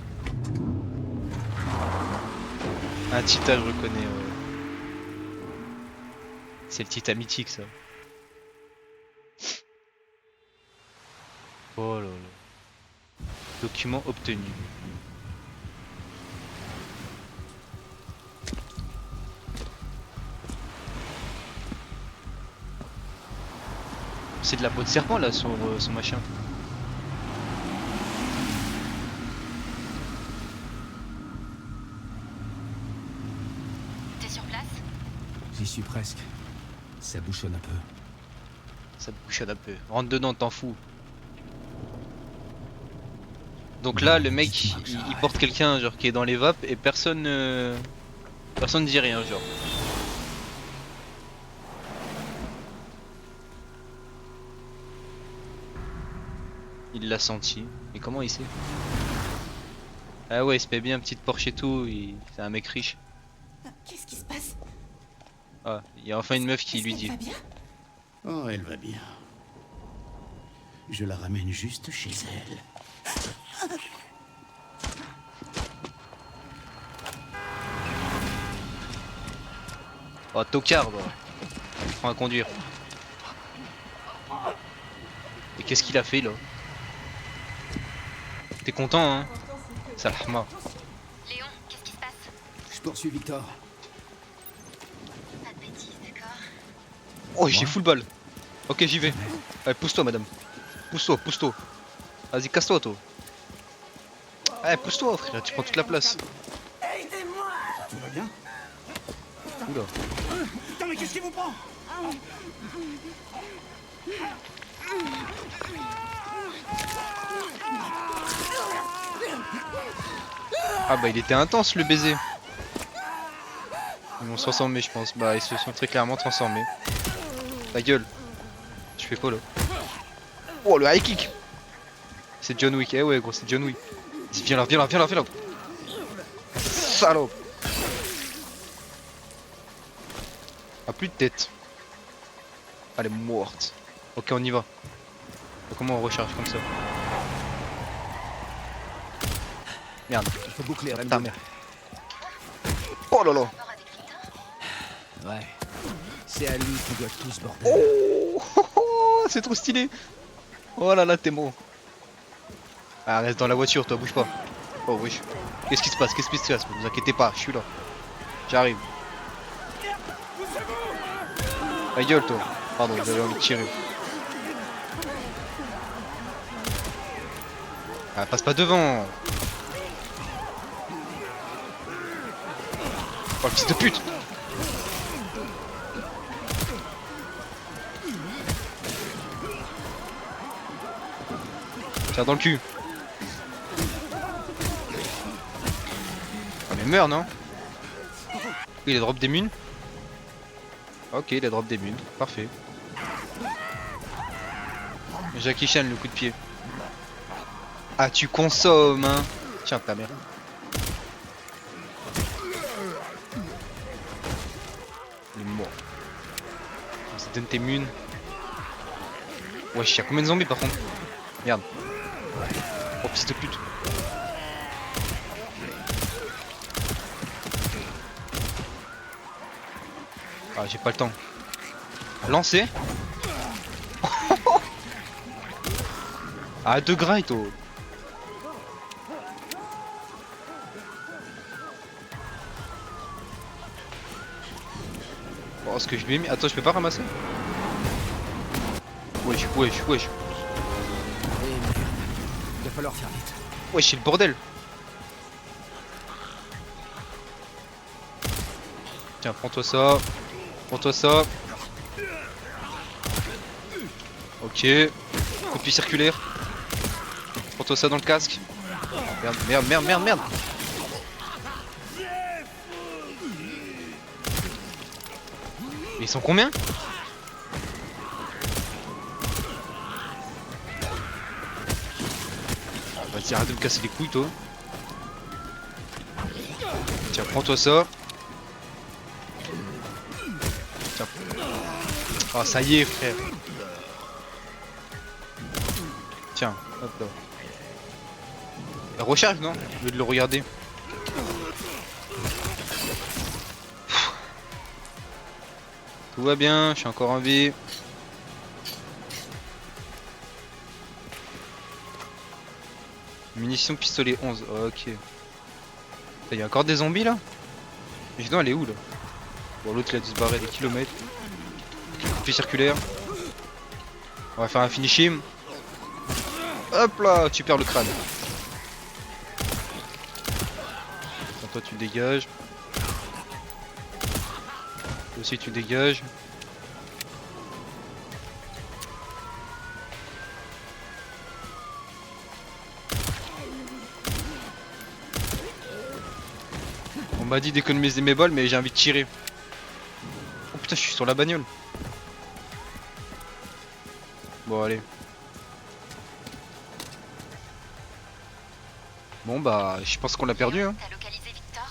Un Tita, je reconnais. C'est le Tita mythique, ça. Oh là là. Document obtenu. C'est de la peau de serpent là, son machin. T'es sur place? J'y suis presque. Ça bouchonne un peu. Ça te bouchonne un peu. Rentre dedans, t'en fous. Donc là, le mec, Dites-moi que il j'arrête. porte quelqu'un genre qui est dans les vapes et personne, personne dit rien genre. Il l'a senti. Mais comment il sait? Ah ouais, il se paye bien, petite Porsche et tout. C'est un mec riche. Qu'est-ce qui se passe? Ah, il y a enfin une meuf qui Est-ce lui qu'elle dit. va bien? Oh, elle va bien. Je la ramène juste chez elle. Oh, tocard, bah. Prends à conduire. Et qu'est-ce qu'il a fait là? T'es content, hein? Salahma. Léon, qu'est-ce qui se passe? Je poursuis Victor. Pas de bêtises, d'accord? Oh, j'ai full balle. Ok, j'y vais. Allez, pousse-toi, madame. Pousse-toi, pousse-toi. Vas-y, casse-toi, toi. Allez, pousse-toi, frère, tu prends toute la place. Tout va bien? Oula. Putain, mais qu'est-ce qui vous prend? Ah bah, il était intense le baiser. Ils vont se transformer, je pense. Bah, ils se sont très clairement transformés. Ta gueule. Tu fais quoi là? Oh, le high kick. C'est John Wick. Eh ouais, gros, c'est John Wick. Vas-y, viens là, viens là, viens là, viens là. Salaud. Ah, plus de tête. Elle est morte. Ok, on y va. Comment on recharge comme ça? Merde. Il faut boucler Ta Rambo. mère. Oh là là. Rapport avec Victor? Ouais. C'est à lui qu'on doit tout ce bordel. Oh, c'est trop stylé. Oh là là, t'es bon. Ah, reste dans la voiture, toi, bouge pas. Oh oui. Qu'est-ce qui se passe? Qu'est-ce qui se passe? Ne vous inquiétez pas, je suis là. J'arrive. Ta gueule, toi. Pardon, j'avais envie de tirer. Ah, passe pas devant. Oh, le fils de pute. Tire dans le cul. Ah mais meurs non? Il a drop des munes. Ok, il a drop des munes. Parfait. Jackie Chan le coup de pied. Ah tu consommes hein. Tiens ta mère. Il est mort. Ça donne tes munes. Wesh, y'a combien de zombies par contre? Merde. Oh fils de pute. Ah j'ai pas le temps. Lancer. Ah 2 grains toi. Oh ce que je lui ai mis. Attends je peux pas ramasser. Wesh wesh wesh. Eh merde. Il va falloir faire vite. Wesh c'est le bordel. Tiens prends-toi ça. Prends-toi ça. Ok. Copie circulaire. Prends-toi ça dans le casque. Merde, merde, merde, merde, merde. Mais ils sont combien? Vas-y, arrête de me casser les couilles, toi. Tiens, prends-toi ça. Tiens. Ah, ça y est, frère. Tiens, hop là. La recharge, non? Au lieu de le regarder. Tout va bien, je suis encore en vie. Munitions pistolet 11, ok. Il y a encore des zombies là? Mais sinon elle est où là? Bon, l'autre il a dû se barrer des kilomètres. Puis circulaire. On va faire un finish him. Hop là, tu perds le crâne. Attends, toi tu dégages. Toi aussi tu dégages. On m'a dit d'économiser mes balles mais j'ai envie de tirer. Oh putain, je suis sur la bagnole. Bon allez. Bon bah je pense qu'on l'a perdu hein. T'as localisé Victor?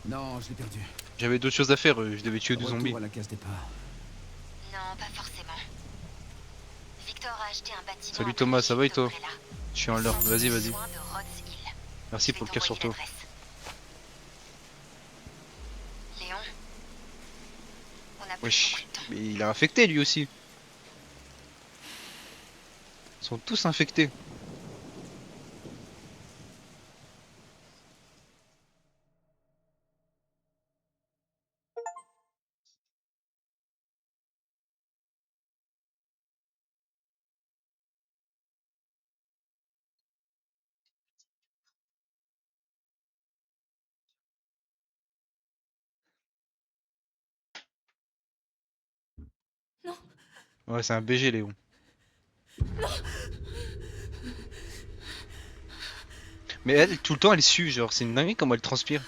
Non, je l'ai perdu. J'avais d'autres choses à faire, je devais tuer des Retour zombies. à la case départ. Non, pas forcément. Victor a acheté un bâtiment. Salut à Thomas, ça va et toi? Umbrella. Je suis en l'heure, vas-y vas-y. Besoin de Rhodes Hill. Merci Je pour vais le cas sur t'envoyer toi. l'adresse. Léon, on a plus Wesh, beaucoup de temps. mais il est infecté lui aussi. Ils sont tous infectés. Non. Ouais, c'est un BG Léon. Mais elle, tout le temps, elle sue, genre, c'est une dinguerie comment elle transpire.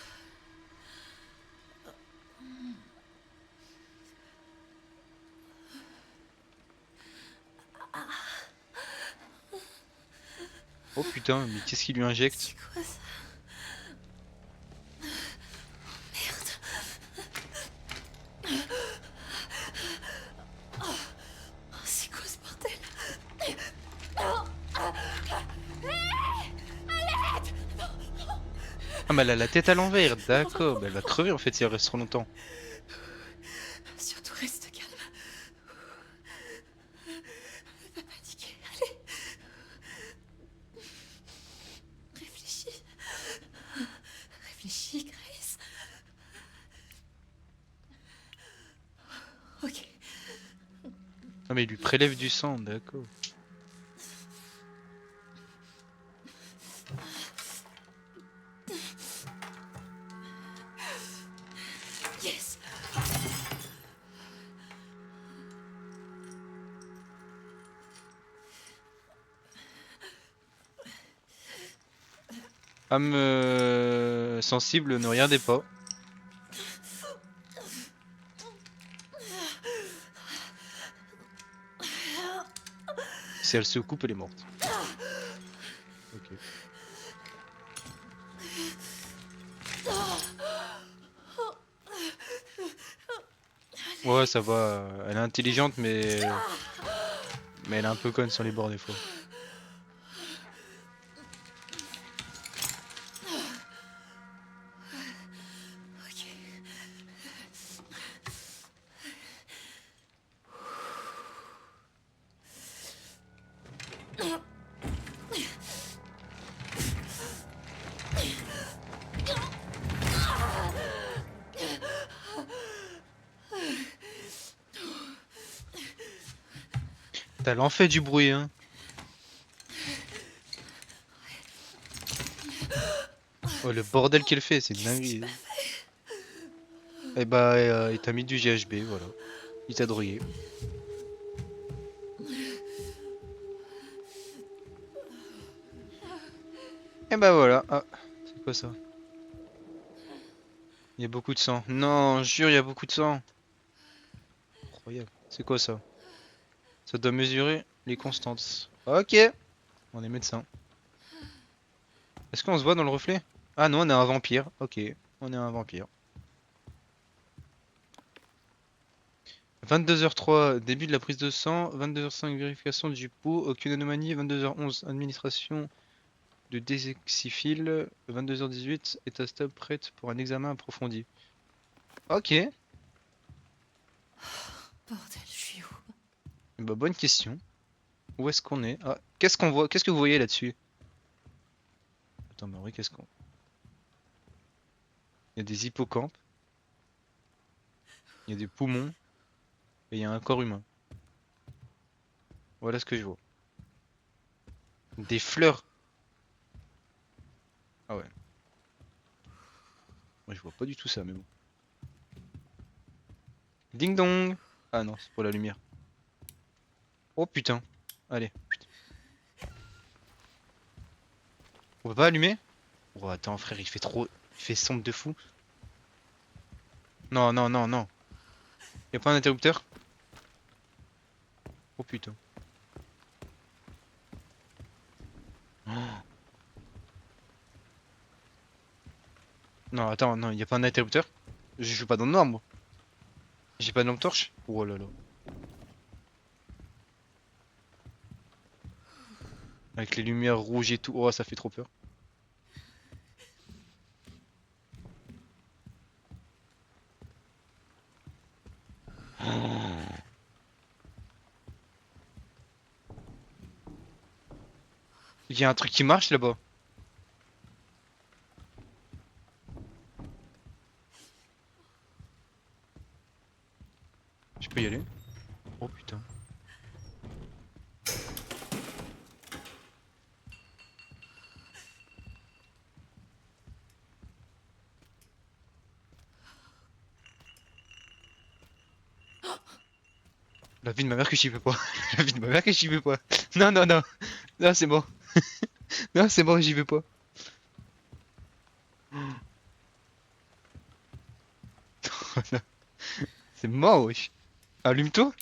Oh putain, mais qu'est-ce qu'il lui injecte? C'est quoi ça? Oh, c'est quoi ce bordel? Ah, mais elle a la tête à l'envers, d'accord. Bah, elle va crever en fait si elle reste trop longtemps. Surtout reste calme. Va paniquer, allez. Réfléchis. Réfléchis, Grace. Ok. Ah, mais il lui prélève du sang, d'accord. Yes. Âme sensible, ne regardez pas. Si elle se coupe, elle est morte. Ok. Ouais, ça va. Elle est intelligente, mais elle est un peu conne sur les bords des fois. Ok. Elle en fait du bruit, hein. Oh, le bordel qu'elle fait, c'est une dinguerie. Eh bah, il t'a mis du GHB, voilà. Il t'a drogué. Et bah voilà. Ah, c'est quoi ça? Il y a beaucoup de sang. Non, jure, il y a beaucoup de sang. Incroyable. C'est quoi ça? Ça doit mesurer les constantes. Ok. On est médecin. Est-ce qu'on se voit dans le reflet? Ah non, on est un vampire. Ok, on est un vampire. 22h03, début de la prise de sang. 22h05, vérification du pouls. Aucune anomalie. 22h11, administration de désexifil. 22h18, état stable prête pour un examen approfondi. Ok. Bordel, je suis où? Bah, bonne question. Où est-ce qu'on est? Ah, qu'est-ce qu'on voit? Qu'est-ce que vous voyez là-dessus? Attends, mais en vrai, qu'est-ce qu'on... Il y a des hippocampes. Il y a des poumons. Et il y a un corps humain. Voilà ce que je vois. Des fleurs. Ah ouais. Moi, je vois pas du tout ça, mais bon. Ding dong! Ah non, c'est pour la lumière. Oh putain. Allez. Putain. On peut pas allumer? Oh attends frère, il fait trop... Il fait sombre de fou. Non, non, non, non. Y'a pas un interrupteur? Oh putain. Oh. Non, attends, non, y a pas un interrupteur? Je joue pas dans le noir, moi. J'ai pas de lampe torche? Oh là là. Avec les lumières rouges et tout. Oh, ça fait trop peur. Il y a un truc qui marche là-bas. Je peux y aller? Oh putain. La vie de ma mère que j'y vais pas. La vie de ma mère que j'y vais pas. Non, non, non. Non, c'est bon. Non, c'est bon, j'y vais pas. C'est mort, wesh. Allume-toi.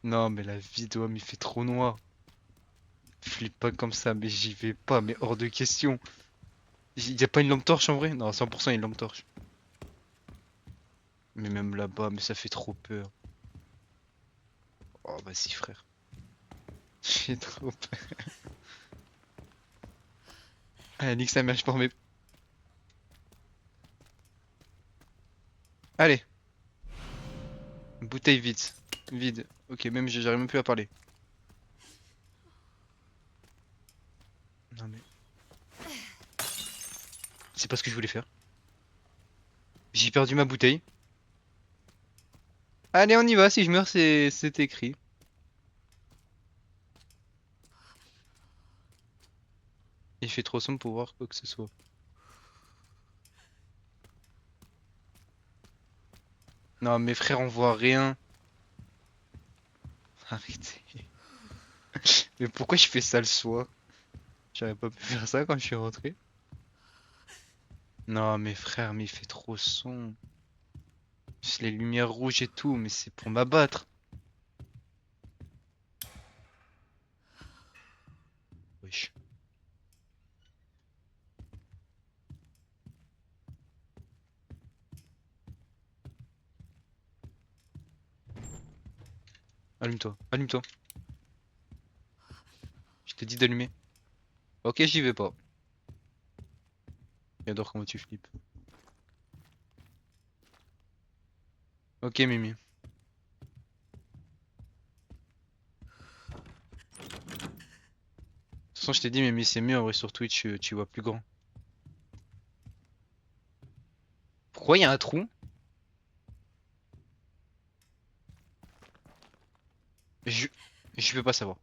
Non, mais la vidéo m'y fait trop noir. Flippe pas comme ça, mais j'y vais pas, mais hors de question. Y a pas une lampe torche en vrai? Non, 100% il y a une lampe torche. Mais même là-bas, mais ça fait trop peur. Oh, vas-y, frère. J'ai trop peur. Allez, nique sa mère, je m'en remets. Allez. Bouteille vide. Vide. Ok, même j'arrive même plus à parler. Non mais... C'est pas ce que je voulais faire. J'ai perdu ma bouteille. Allez, on y va. Si je meurs, c'est écrit. Il fait trop sombre pour voir quoi que ce soit. Non, mes frères, on voit rien. Arrêtez. Mais pourquoi je fais ça le soir? J'aurais pas pu faire ça quand je suis rentré. Non, mes frères, mais il fait trop sombre. Juste les lumières rouges et tout, mais c'est pour m'abattre. Wesh. Allume-toi, allume-toi. Je t'ai dit d'allumer. Ok, j'y vais pas. J'adore comment tu flippes. Ok, Mimi. De toute façon, je t'ai dit, Mimi, c'est mieux en vrai sur Twitch, tu vois plus grand. Pourquoi il y a un trou? Je... Je peux pas savoir.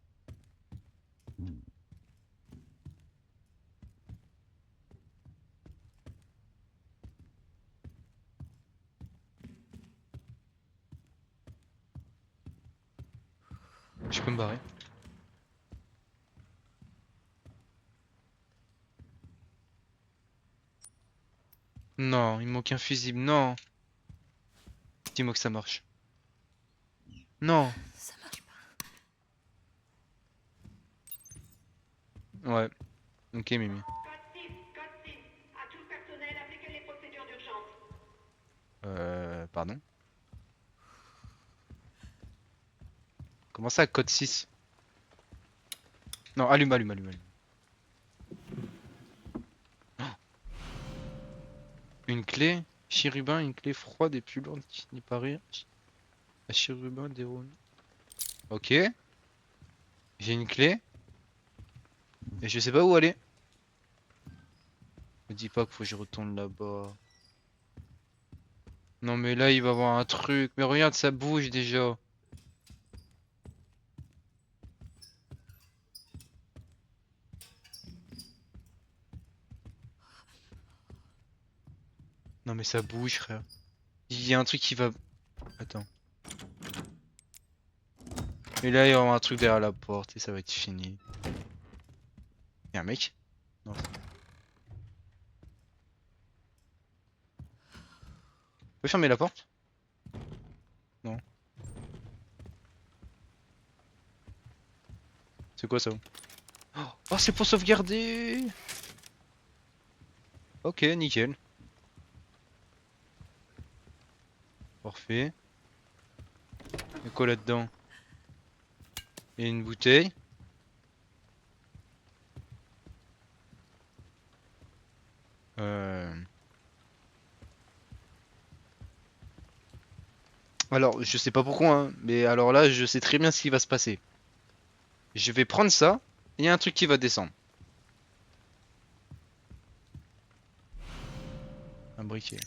Je peux me barrer. Non, il me manque un fusible, non. Dis-moi que ça marche. Non. Ça marche pas. Ouais. Ok, Mimi. À tout le personnel, appliquez les procédures d'urgence. Pardon. Comment ça, code 6? Non, allume, allume, allume, allume. Oh. Une clé, chérubin, une clé froide et plus lourde qui n'y paraît. Un chérubin déroule. Ok. J'ai une clé. Et je sais pas où aller. Me dis pas qu'il faut que je retourne là-bas. Non mais là il va y avoir un truc. Mais regarde, ça bouge déjà. Non mais ça bouge, frère. Il y a un truc qui va... Attends. Et là il y aura un truc derrière la porte et ça va être fini. Y'a un mec? Non. Vous pouvez fermer la porte? Non. C'est quoi ça? Oh, c'est pour sauvegarder! Ok, nickel. Parfait. Et quoi là-dedans? Il y a une bouteille. Alors, je sais pas pourquoi, hein, mais alors là, je sais très bien ce qui va se passer. Je vais prendre ça, et il y a un truc qui va descendre. Un briquet.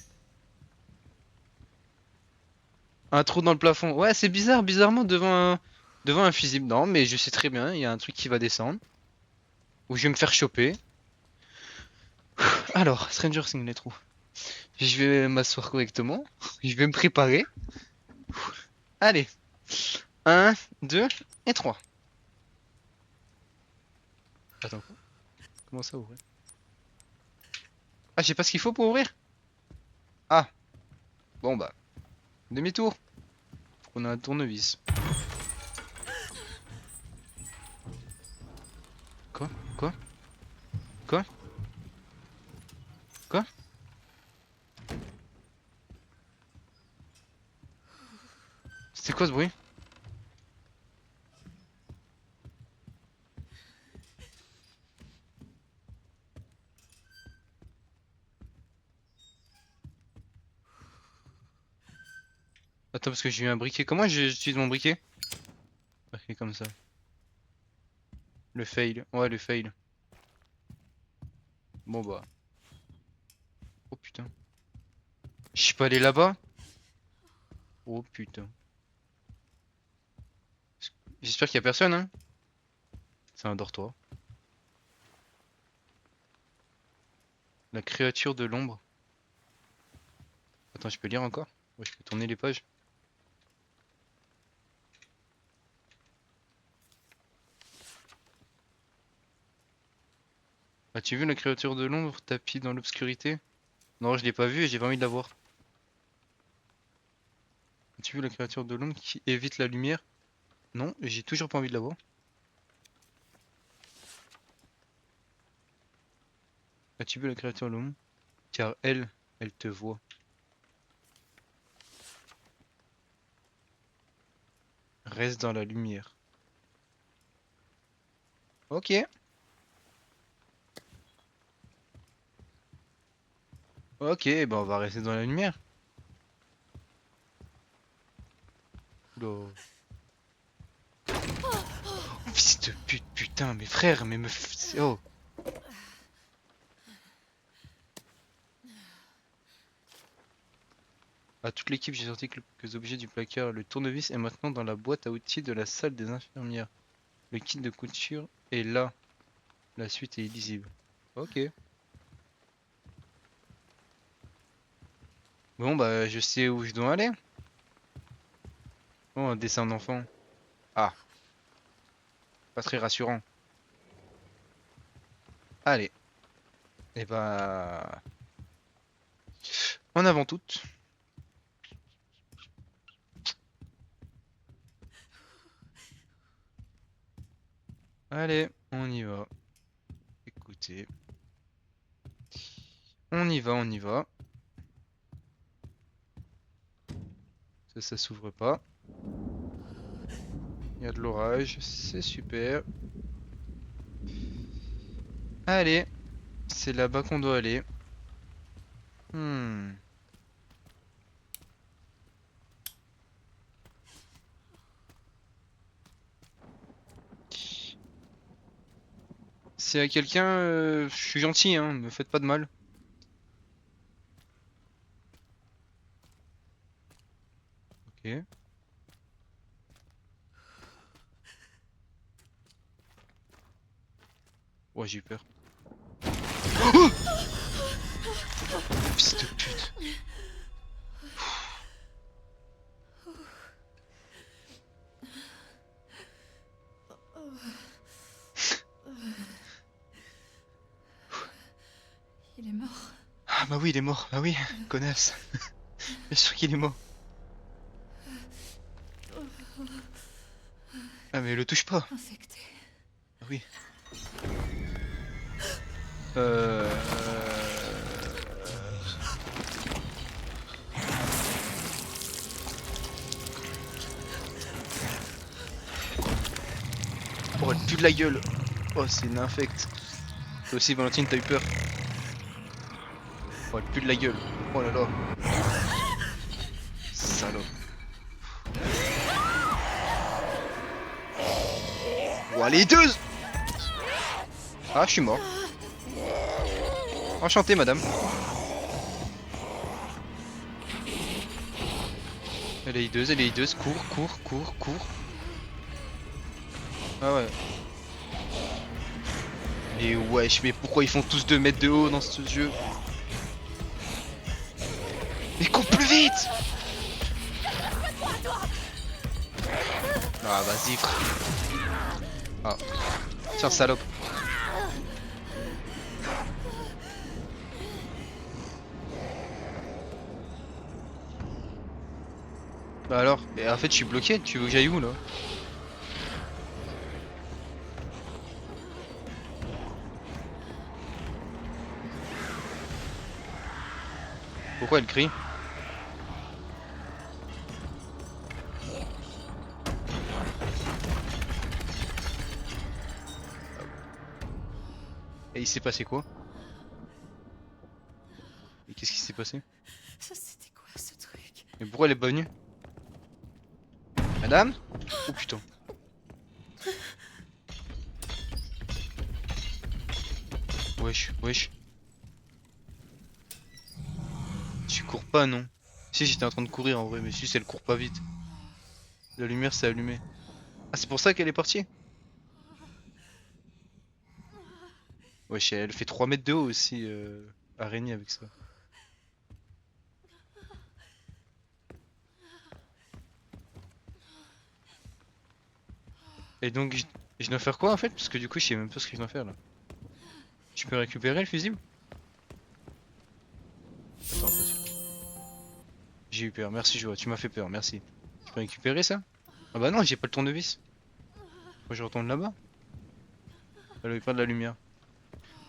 Un trou dans le plafond. Ouais, c'est bizarre, bizarrement, devant un fusible. Non, mais je sais très bien, il y a un truc qui va descendre. Ou je vais me faire choper. Alors, Stranger Things, les trous. Je vais m'asseoir correctement. Je vais me préparer. Allez. 1, 2 et 3. Attends, quoi? Comment ça ouvrir? Ah, j'ai pas ce qu'il faut pour ouvrir? Ah. Bon bah. Demi-tour. On a un tournevis. Quoi? Quoi? Quoi? Quoi? C'était quoi ce bruit? Attends, parce que j'ai eu un briquet. Comment j'utilise mon briquet? Ok, comme ça. Le fail. Ouais, le fail. Bon bah. Oh putain. Je suis pas allé là-bas? Oh putain. J'espère qu'il y a personne, hein? C'est un dortoir. La créature de l'ombre. Attends, je peux lire encore? Ouais, je peux tourner les pages. As-tu vu la créature de l'ombre tapis dans l'obscurité? Non, je l'ai pas vu et j'ai pas envie de la voir. As-tu vu la créature de l'ombre qui évite la lumière? Non, et j'ai toujours pas envie de la voir. As-tu vu la créature de l'ombre? Car elle te voit. Reste dans la lumière. Ok. Ok, bah on va rester dans la lumière. Oula. Oh, fils de pute, putain, mes frères, mais me... Oh. À toute l'équipe, j'ai sorti quelques objets du placard. Le tournevis est maintenant dans la boîte à outils de la salle des infirmières. Le kit de couture est là. La suite est illisible. Ok. Bon bah je sais où je dois aller. Oh, un dessin d'enfant. Ah. Pas très rassurant. Allez. Et bah... En avant toutes. Allez, on y va. Écoutez. On y va, on y va. Ça s'ouvre pas. Il y a de l'orage, c'est super. Allez, c'est là-bas qu'on doit aller. Hmm. S'il y a quelqu'un, je suis gentil, hein, me faites pas de mal. Ok. Ouais, j'ai eu peur. Oh, fils de pute. Il est mort. Ah bah oui, il est mort. Bah oui, connasse. Bien sûr qu'il est mort. Ah mais le touche pas. Infecté. Ah oui. Euh... Oh, elle pue de la gueule. Oh, c'est une infecte. Toi aussi, Valentine, t'as eu peur. Oh, elle pue de la gueule. Oh là là. Salope. Oh, allez, deux. Ah, je suis mort. Enchanté, madame. Elle est hideuse, elle est hideuse. Cours, cours, cours, cours. Ah ouais. Et wesh, mais pourquoi ils font tous 2 mètres de haut dans ce jeu? Mais cours plus vite! Ah vas-y frère. Ah. Tiens salope. Bah alors, et en fait je suis bloqué, tu veux que j'aille où là? Pourquoi elle crie? Et il s'est passé quoi? Et qu'est-ce qui s'est passé? Ça, c'était quoi ce truc? Mais pourquoi elle est pas venue? Madame? Oh putain. Wesh, wesh. Tu cours pas, non? Si, j'étais en train de courir en vrai, mais si, elle court pas vite. La lumière s'est allumée. Ah, c'est pour ça qu'elle est partie? Wesh, elle fait 3 mètres de haut aussi, araignée avec ça. Et donc, je dois faire quoi en fait? Parce que du coup, je sais même pas ce que je dois faire là. Tu peux récupérer le fusible? Attends, pas sûr. J'ai eu peur, merci Joa, tu m'as fait peur, merci. Tu peux récupérer ça? Ah bah non, j'ai pas le tournevis. Faut que je retourne là-bas. Elle avait pas de la lumière.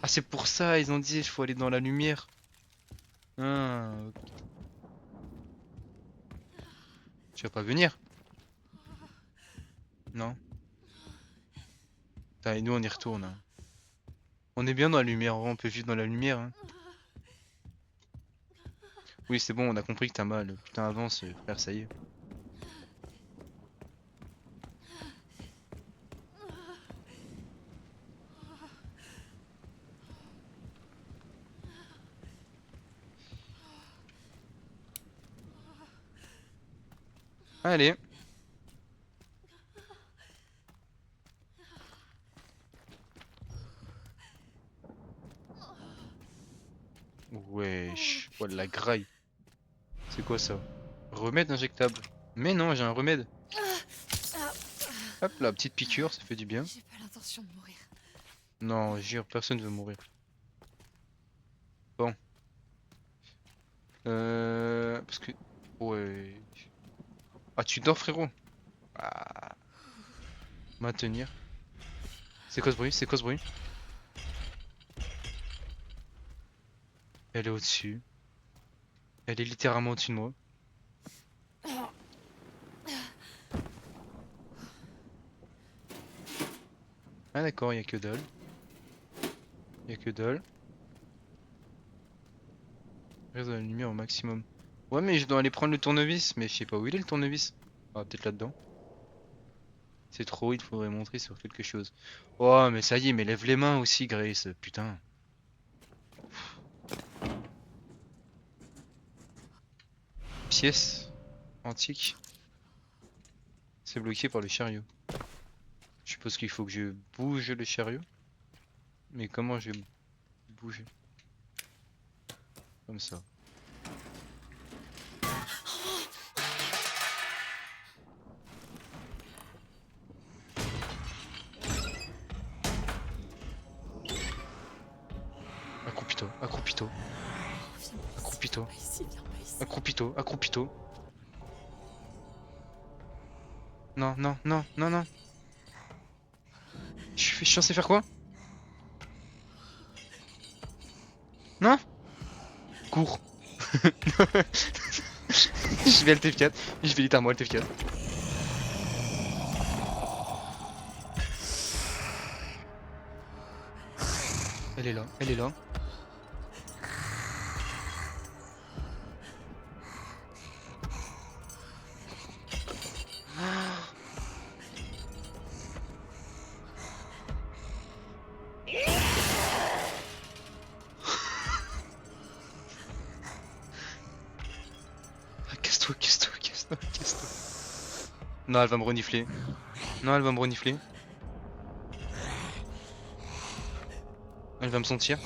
Ah, c'est pour ça, ils ont dit, il faut aller dans la lumière. Ah, ok. Tu vas pas venir? Non. Putain, et nous on y retourne, hein. On est bien dans la lumière, en vrai, on peut vivre dans la lumière, hein. Oui, c'est bon, on a compris que t'as mal. Putain, avance, frère, ça y est. Allez. Wesh. Oh la graille. C'est quoi ça? Remède injectable. Mais non, j'ai un remède. Hop, la petite piqûre, ça fait du bien. J'ai pas l'intention de mourir. Non, jure, personne veut mourir. Bon. Parce que... Ouais... Ah, tu dors, frérot? Ah. Maintenir. C'est quoi ce bruit? C'est quoi ce bruit? Elle est au-dessus. Elle est littéralement au-dessus de moi. Ah d'accord, y a que dalle. Y a que dalle. Reste dans la lumière au maximum. Ouais mais je dois aller prendre le tournevis, mais je sais pas où il est le tournevis. Ah peut-être là-dedans. C'est trop, il faudrait montrer sur quelque chose. Oh mais ça y est, mais lève les mains aussi Grace, putain. Pièce antique. C'est bloqué par le chariot. Je suppose qu'il faut que je bouge le chariot. Mais comment je vais bouger? Comme ça. Accroupito, accroupito, accroupito, Pas ici, viens pas ici. accroupito, accroupito. Non, non, non, non, non. Je suis censé faire quoi? Non? Cours. Je vais LTF4. Je vais littéralement LTF4. Elle est là, elle est là. Ah, casse-toi, casse-toi, casse-toi, casse-toi. Non, elle va me renifler. Non, elle va me renifler. Elle va me sentir.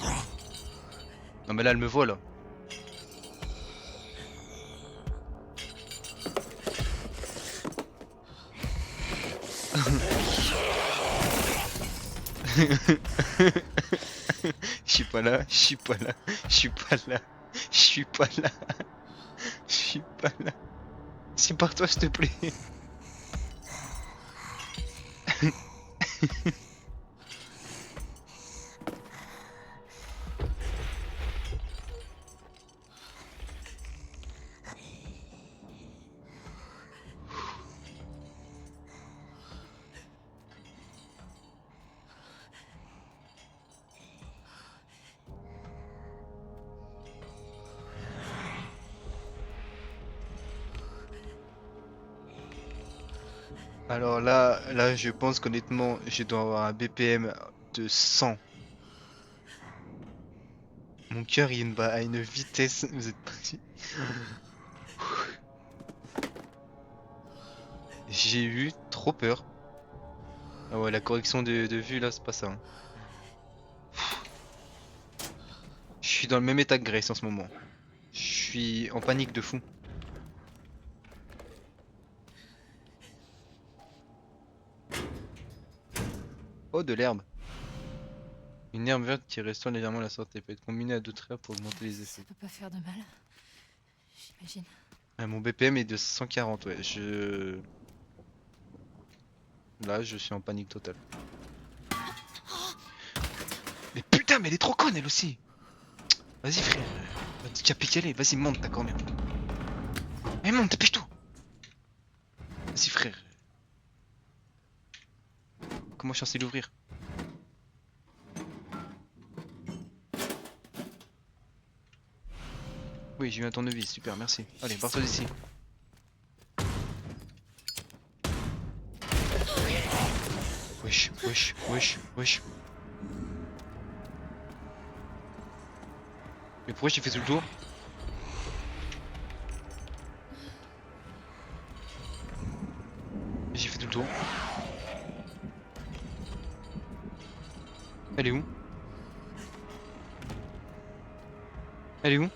Non, mais là, elle me voit là. Je suis pas là, je suis pas là, je suis pas là, je suis pas là, je suis pas là. C'est par toi, s'il te plaît. Alors là, je pense qu'honnêtement, je dois avoir un BPM de 100. Mon cœur, il bat à une vitesse. Vous êtes parti. J'ai eu trop peur. Ah ouais, la correction de vue là, c'est pas ça, hein. Je suis dans le même état que Grace en ce moment. Je suis en panique de fou. Oh, de l'herbe. Une herbe verte qui restaure légèrement la santé peut être combinée à d'autres herbes pour augmenter les Ça effets. peut pas faire de mal. J'imagine. Ah, mon BPM est de 140, ouais. Là, je suis en panique totale. Mais putain, mais elle est trop conne, elle aussi. Vas-y, frère. Tu as piqué, vas-y, monte, t'as combien? Eh, monte, dépêche-toi. Vas-y, frère. Comment je suis censé l'ouvrir? Oui, j'ai eu un tournevis, super, merci. Allez, barre-toi d'ici. Wesh, wesh, wesh, wesh. Mais pourquoi j'ai fait tout le tour? J'ai fait tout le tour. Elle est où? Elle est où?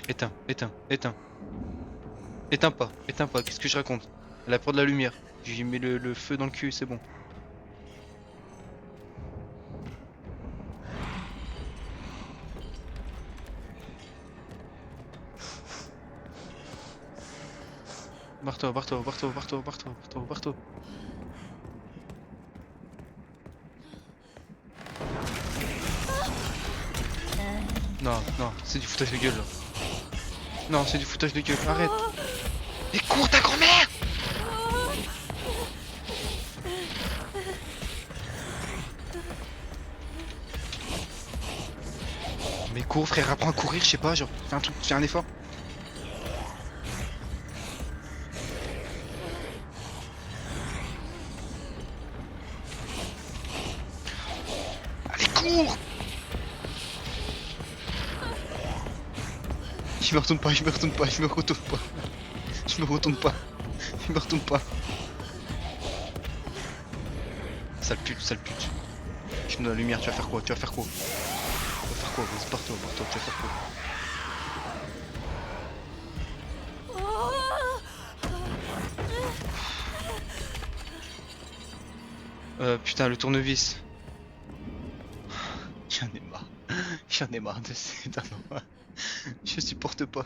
Éteins, éteins, éteins. Éteins pas, qu'est-ce que je raconte? Elle a peur de la lumière. J'ai mis le feu dans le cul, c'est bon. Barre-toi, barre-toi, barre-toi, barre-toi, barre-toi, barre-toi, barre-toi. Non, non, c'est du foutage de gueule là. Non, c'est du foutage de gueule, arrête. Mais cours ta grand-mère! Mais cours frère, apprends à courir, je sais pas, genre, fais un truc, fais un effort. Allez, cours! Je me retourne pas, je me retourne pas, je me retourne pas. Je me retourne pas. Je me retourne pas. Sale pute, sale pute. Je me donne la lumière, tu vas faire quoi? Tu vas faire quoi? Tu vas faire quoi? Vas-y, barre-toi, barre-toi, tu vas faire quoi? Putain, le tournevis. J'en ai marre. J'en ai marre de ces endroits. Je supporte pas.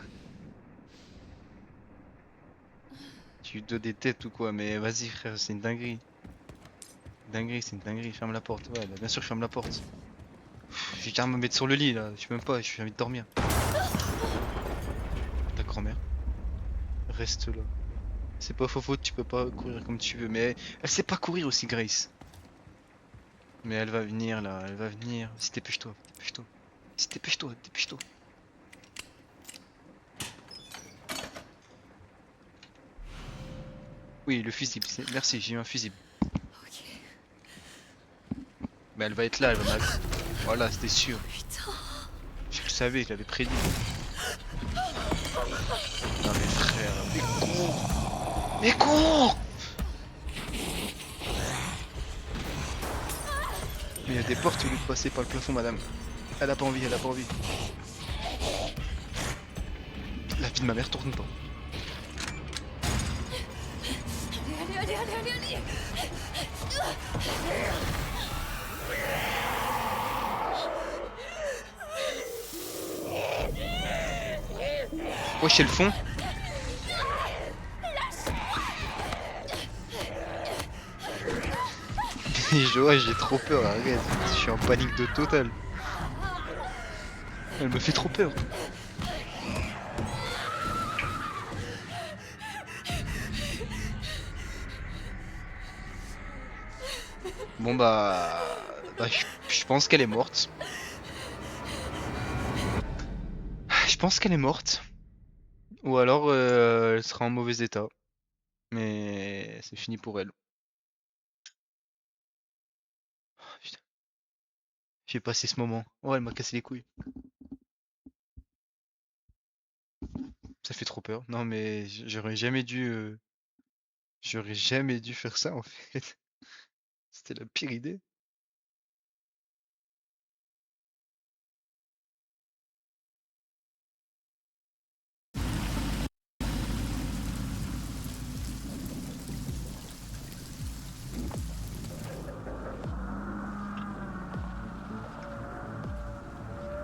Tu dois des têtes ou quoi? Mais vas-y frère, c'est une dinguerie. Dinguerie, c'est une dinguerie. Ferme la porte. Ouais, bah, bien sûr, je ferme la porte. J'ai qu'à me mettre sur le lit là. Je peux même pas, j'ai envie de dormir. Ta grand-mère. Reste là. C'est pas faux, tu peux pas courir comme tu veux. Mais elle sait pas courir aussi, Grace. Mais elle va venir là, elle va venir. Vas-y, dépêche-toi, dépêche-toi. Vas-y, dépêche-toi, dépêche-toi. Oui, le fusible. Merci, j'ai eu un fusible. Ok. Mais elle va être là, elle va m'agripper. Voilà, c'était sûr. Putain. Je le savais, je l'avais prédit. Non mais frère, mais cours! Mais cours! Mais il y a des portes au lieu de passer par le plafond, madame. Elle a pas envie, elle a pas envie. La vie de ma mère tourne pas. Allez, allez, allez, allez, allez. Ouais, chez le fond. Ouais, j'ai trop peur, arrête. Je suis en panique de total. Elle me fait trop peur. Bon je pense qu'elle est morte. Je pense qu'elle est morte. Ou alors elle sera en mauvais état. Mais c'est fini pour elle. Putain, j'ai passé ce moment. Oh, elle m'a cassé les couilles. Ça fait trop peur. Non mais j'aurais jamais dû faire ça en fait. C'était la pire idée.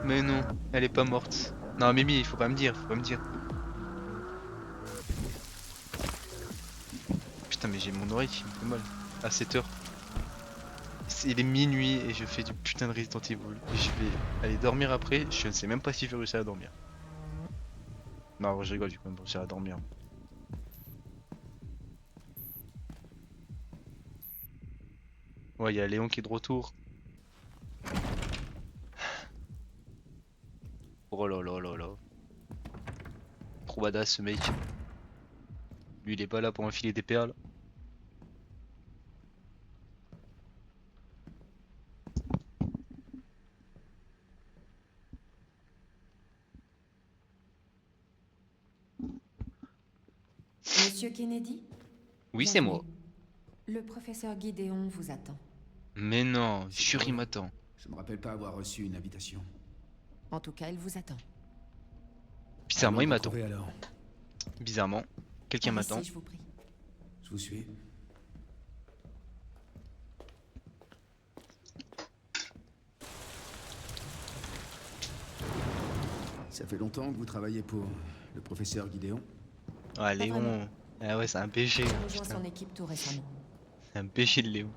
Mais non, elle est pas morte. Non, Mimi, il faut pas me dire, faut pas me dire. Putain, mais j'ai mon oreille qui me fait mal. À 7 heures. Il est minuit et je fais du putain de Resident Evil. Et je vais aller dormir après. Je ne sais même pas si je vais réussir à dormir. Non, je rigole, je vais quand même réussir à dormir. Ouais, il y a Léon qui est de retour. Oh là là là là. Trop badass ce mec. Lui, il est pas là pour enfiler des perles. Monsieur Kennedy? Oui, c'est moi. Bienvenue. Le professeur Gideon vous attend. Mais non, C'est Shuri quoi? m'attend. Je me rappelle pas avoir reçu une invitation. En tout cas, il vous attend. Bizarrement, il Allons m'attend. retrouver alors. Bizarrement, quelqu'un Par ici, m'attend. je vous prie. Je vous suis. Ça fait longtemps que vous travaillez pour le professeur Gideon? Ah, Pas Léon. vraiment. Ah ouais, c'est un BG. J'ai rejoint Putain, son équipe tout récemment. c'est un BG de Léon.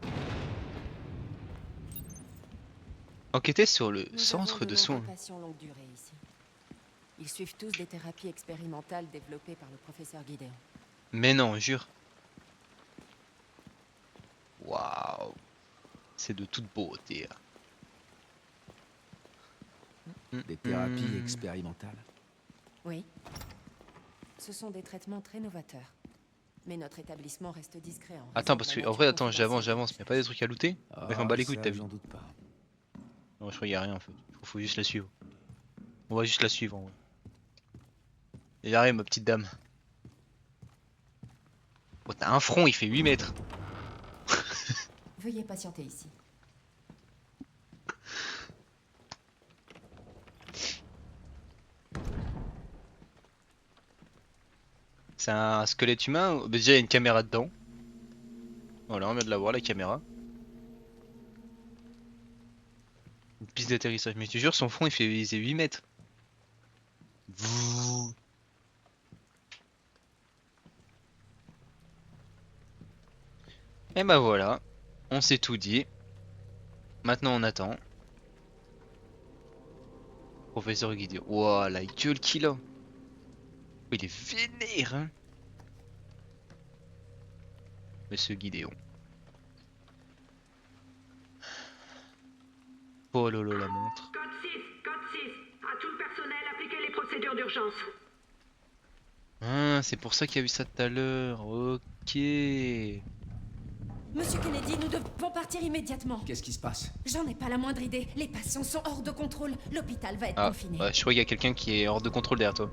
Enquêter sur le Nous centre avons de nombreux soins. patients longue durée ici. Ils suivent tous des thérapies expérimentales développées par le professeur Gideon. Mais non, jure. Waouh. C'est de toute beauté. Des thérapies Hmm. expérimentales. Oui. Ce sont des traitements très novateurs. Mais notre établissement reste discret en raison Attends, de parce la que en nature vrai, attends, confidentielle j'avance, mais des y a pas des trucs à looter? Ouais, je m'en bats les couilles de ta Ça, vie. j'en doute pas. Non, je crois qu'il y a rien en fait. Faut juste la suivre. On va juste la suivre en vrai. Et j'arrive, ma petite dame. Oh, t'as un front, il fait 8 mètres. Veuillez patienter ici. C'est un squelette humain. Bah, déjà, il y a une caméra dedans. Voilà, on vient de la voir, la caméra. Une piste d'atterrissage. Mais je te jure, son front, il faisait 8 mètres. Vouh. Et bah voilà. On s'est tout dit. Maintenant, on attend. Professeur Guidé. Ouah, la gueule qu'il a. Oh, il est vénère, hein. Monsieur Guidéon. Oh lolo, la montre. Code 6. À tout le personnel, appliquez les procédures d'urgence. Ah, c'est pour ça qu'il y a eu ça tout à l'heure. Ok. Monsieur Kennedy, nous devons partir immédiatement. Qu'est-ce qui se passe? J'en ai pas la moindre idée. Les patients sont hors de contrôle. L'hôpital va être Ah, confiné. ouais, je crois qu'il y a quelqu'un qui est hors de contrôle derrière toi.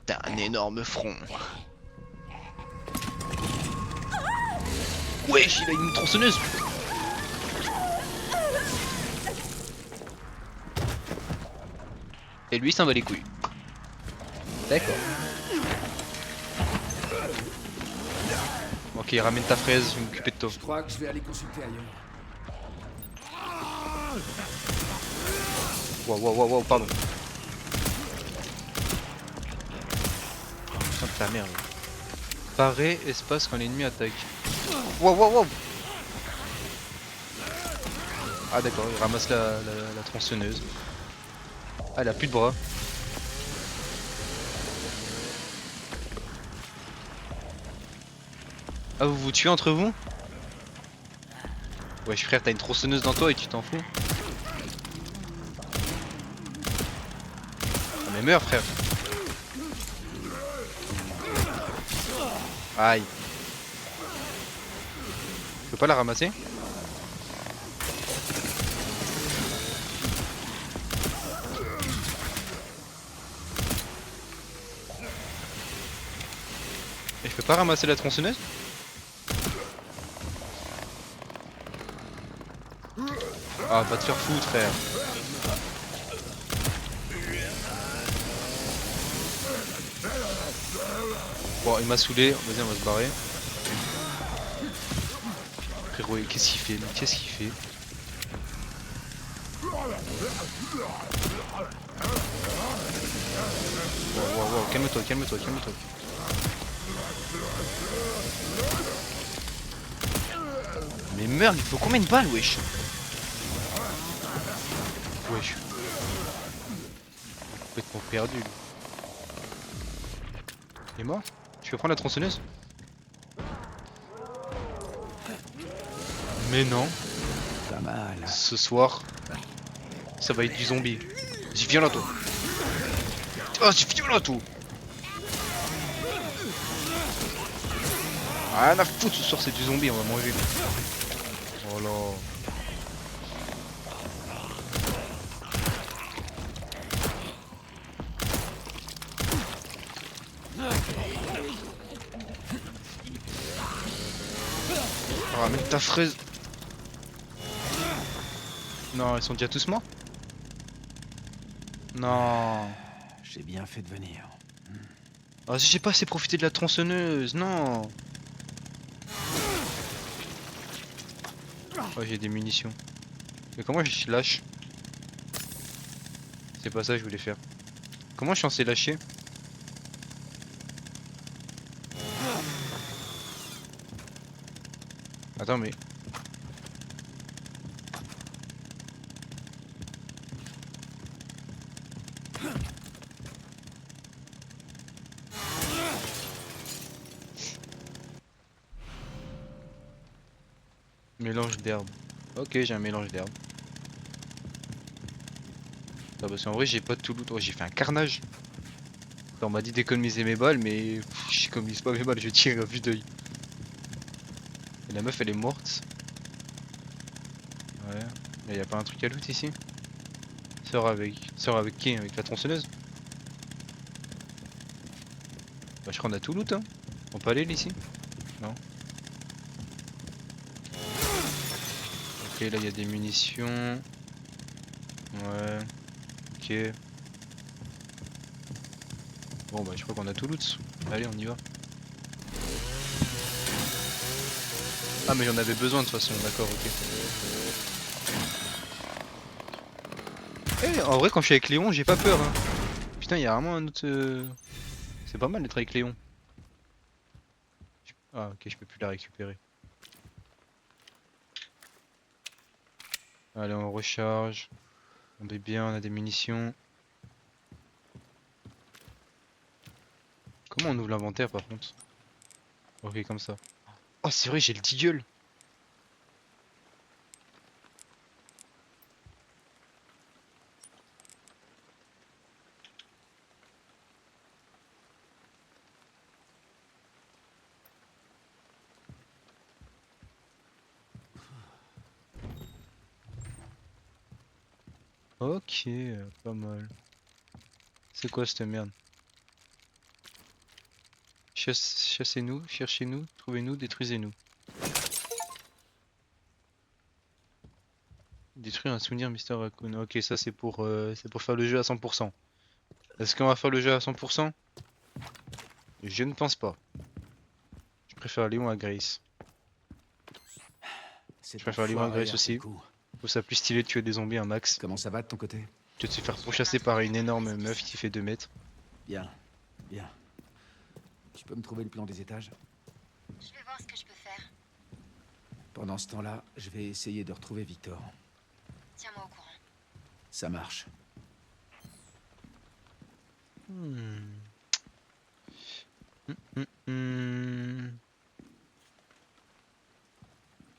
T'as un énorme front. Wesh, il a une tronçonneuse. Et lui, il s'en va les couilles. D'accord. Ok, ramène ta fraise, je vais m'occuper de toi. Je crois que je vais aller consulter ailleurs. Wow, pardon. Putain de ta merde. Parer espace quand l'ennemi attaque. Wow. Ah d'accord, il ramasse la tronçonneuse. Ah, elle a plus de bras. Ah, vous vous tuez entre vous? Wesh frère, t'as une tronçonneuse dans toi et tu t'en fous? Ah mais meurs frère. Aïe. Je peux pas la ramasser? Et je peux pas ramasser la tronçonneuse? Ah, va te faire foutre, frère. Bon, il m'a saoulé. Vas-y, on va se barrer. Frérot, qu'est-ce qu'il fait? Mais qu'est-ce qu'il fait? Wow, calme-toi. Mais merde, il faut combien de balles, wesh? Wesh. Complètement perdu. Lui. Il est mort? Tu peux prendre la tronçonneuse? Mais non. Pas mal. Ce soir, ça va être du zombie. J'y viens là, toi. Oh, j'y viens là, toi. Rien à foutre, ce soir c'est du zombie, on va manger. Oh là. Ramène ta fraise. Non, ils sont déjà tous morts? Non. J'ai bien fait de venir. Ah, j'ai pas assez profité de la tronçonneuse, non. Oh, j'ai des munitions. Mais comment je lâche? C'est pas ça que je voulais faire. Comment je suis censé lâcher? Attends, mais... Mélange d'herbe. Ok, j'ai un mélange d'herbe. Ah, parce qu'en vrai, j'ai pas de tout loot. Oh, j'ai fait un carnage. On m'a dit d'économiser mes balles, mais j'économise pas mes balles, je tire à vue d'œil. Et la meuf, elle est morte. Ouais. Mais y a pas un truc à loot ici? Sors avec qui? Avec la tronçonneuse? Bah, je crois qu'on a tout loot, hein. On peut aller ici? Non. Ok, là il y a des munitions. Ouais. Ok. Bon bah je crois qu'on a tout loot. Allez, on y va. Ah mais j'en avais besoin de toute façon, d'accord, ok. Eh, en vrai quand je suis avec Léon, j'ai pas peur, hein. Putain, il y a vraiment un autre... C'est pas mal d'être avec Léon. Ah ok, je peux plus la récupérer. Allez, on recharge. On est bien, on a des munitions. Comment on ouvre l'inventaire par contre? Ok, comme ça. Oh, c'est vrai, j'ai le deagle. Ok, pas mal. C'est quoi cette merde? Chassez-nous, cherchez-nous, trouvez-nous, détruisez-nous. Détruire un souvenir Mister Raccoon. Ok, ça c'est pour faire le jeu à 100%. Est-ce qu'on va faire le jeu à 100%? Je ne pense pas. Je préfère Léon à Grace. Je préfère Léon à Grace aussi. Je trouve ça plus stylé de tuer des zombies un max Comment ça va de ton côté? que de se faire pourchasser par une énorme meuf qui fait 2 mètres. Bien, bien. Tu peux me trouver le plan des étages? Je vais voir ce que je peux faire. Pendant ce temps-là, je vais essayer de retrouver Victor. Tiens-moi au courant. Ça marche.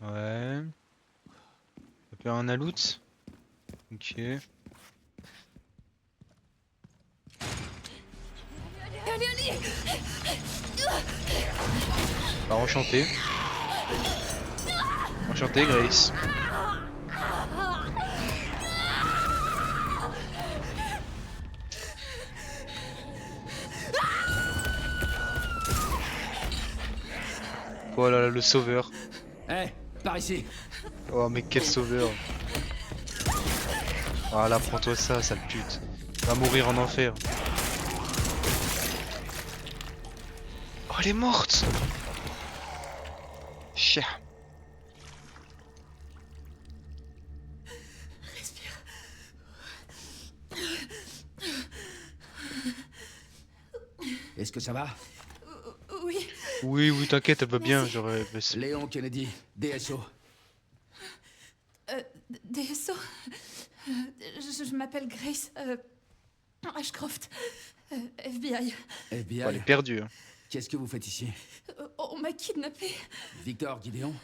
Ouais. Ça peut un loot. Ok. Bah, enchanté. Enchanté, Grace. Voilà, le sauveur. Hé, par ici. Oh, mais quel sauveur. Voilà, prends-toi ça, sale pute. Va mourir en enfer. Oh, elle est morte. Chien. Est-ce que ça va? Oui. Oui, oui, t'inquiète, elle va bien. J'aurais. Léon Kennedy, DSO. DSO. Je m'appelle Grace. Ashcroft. FBI. FBI. Oh, elle est perdue. Hein. Qu'est-ce que vous faites ici? On m'a kidnappé. Victor Gideon?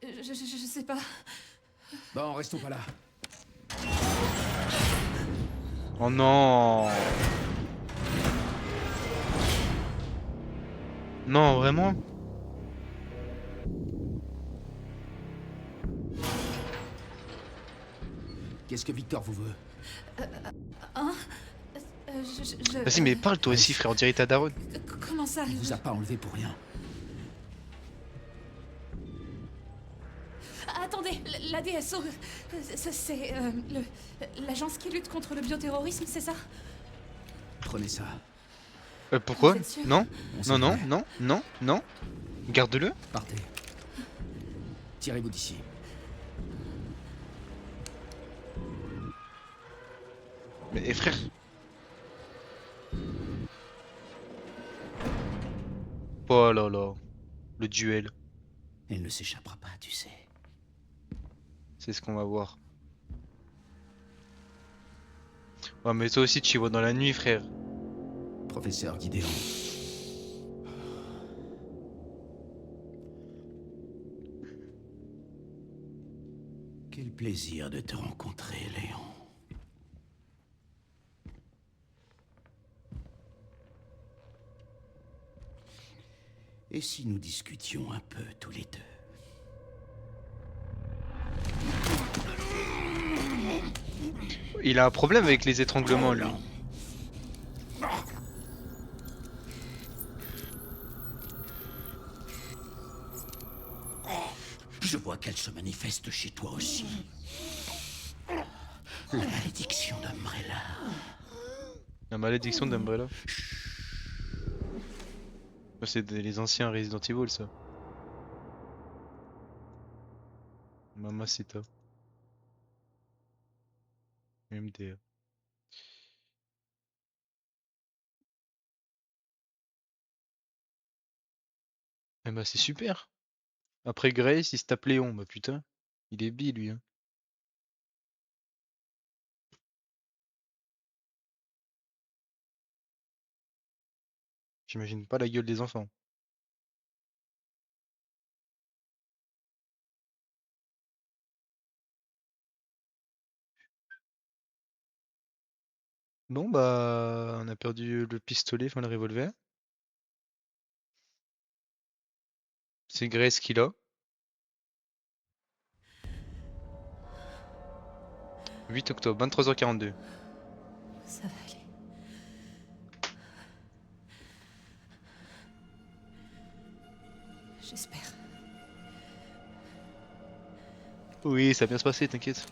Je sais pas. Bon, restons pas là. Oh non. Non, vraiment? Qu'est-ce que Victor vous veut? Vas-y, mais parle toi aussi, frère, on dirait ta daronne. Comment ça? Il vous a pas enlevé pour rien. attendez, la DSO, c'est l'agence qui lutte contre le bioterrorisme, c'est ça? Prenez ça. Pourquoi? Vous êtes sûr? Non? On Non, non, sait non, non, non. Garde-le. Partez. Tirez-vous d'ici. Mais frère. Oh là là. Le duel. Elle ne s'échappera pas, tu sais. C'est ce qu'on va voir. Ouais, mais toi aussi tu y vois dans la nuit, frère. Professeur Gideon. Quel plaisir de te rencontrer, Léon. Et si nous discutions un peu tous les deux? Il a un problème avec les étranglements, lui. Je vois qu'elle se manifeste chez toi aussi. La malédiction d'Umbrella. La malédiction d'Umbrella. C'est les anciens Resident Evil, ça. Mamacita. MDR. Eh bah c'est super. Après Grace, il se tape Léon. Bah putain, il est bi lui. Hein. J'imagine pas la gueule des enfants. Bon bah on a perdu le pistolet, enfin le revolver. C'est Grace qui l'a. 8 octobre, 23h42. Ça va aller. J'espère. Oui, ça va bien se passer, t'inquiète.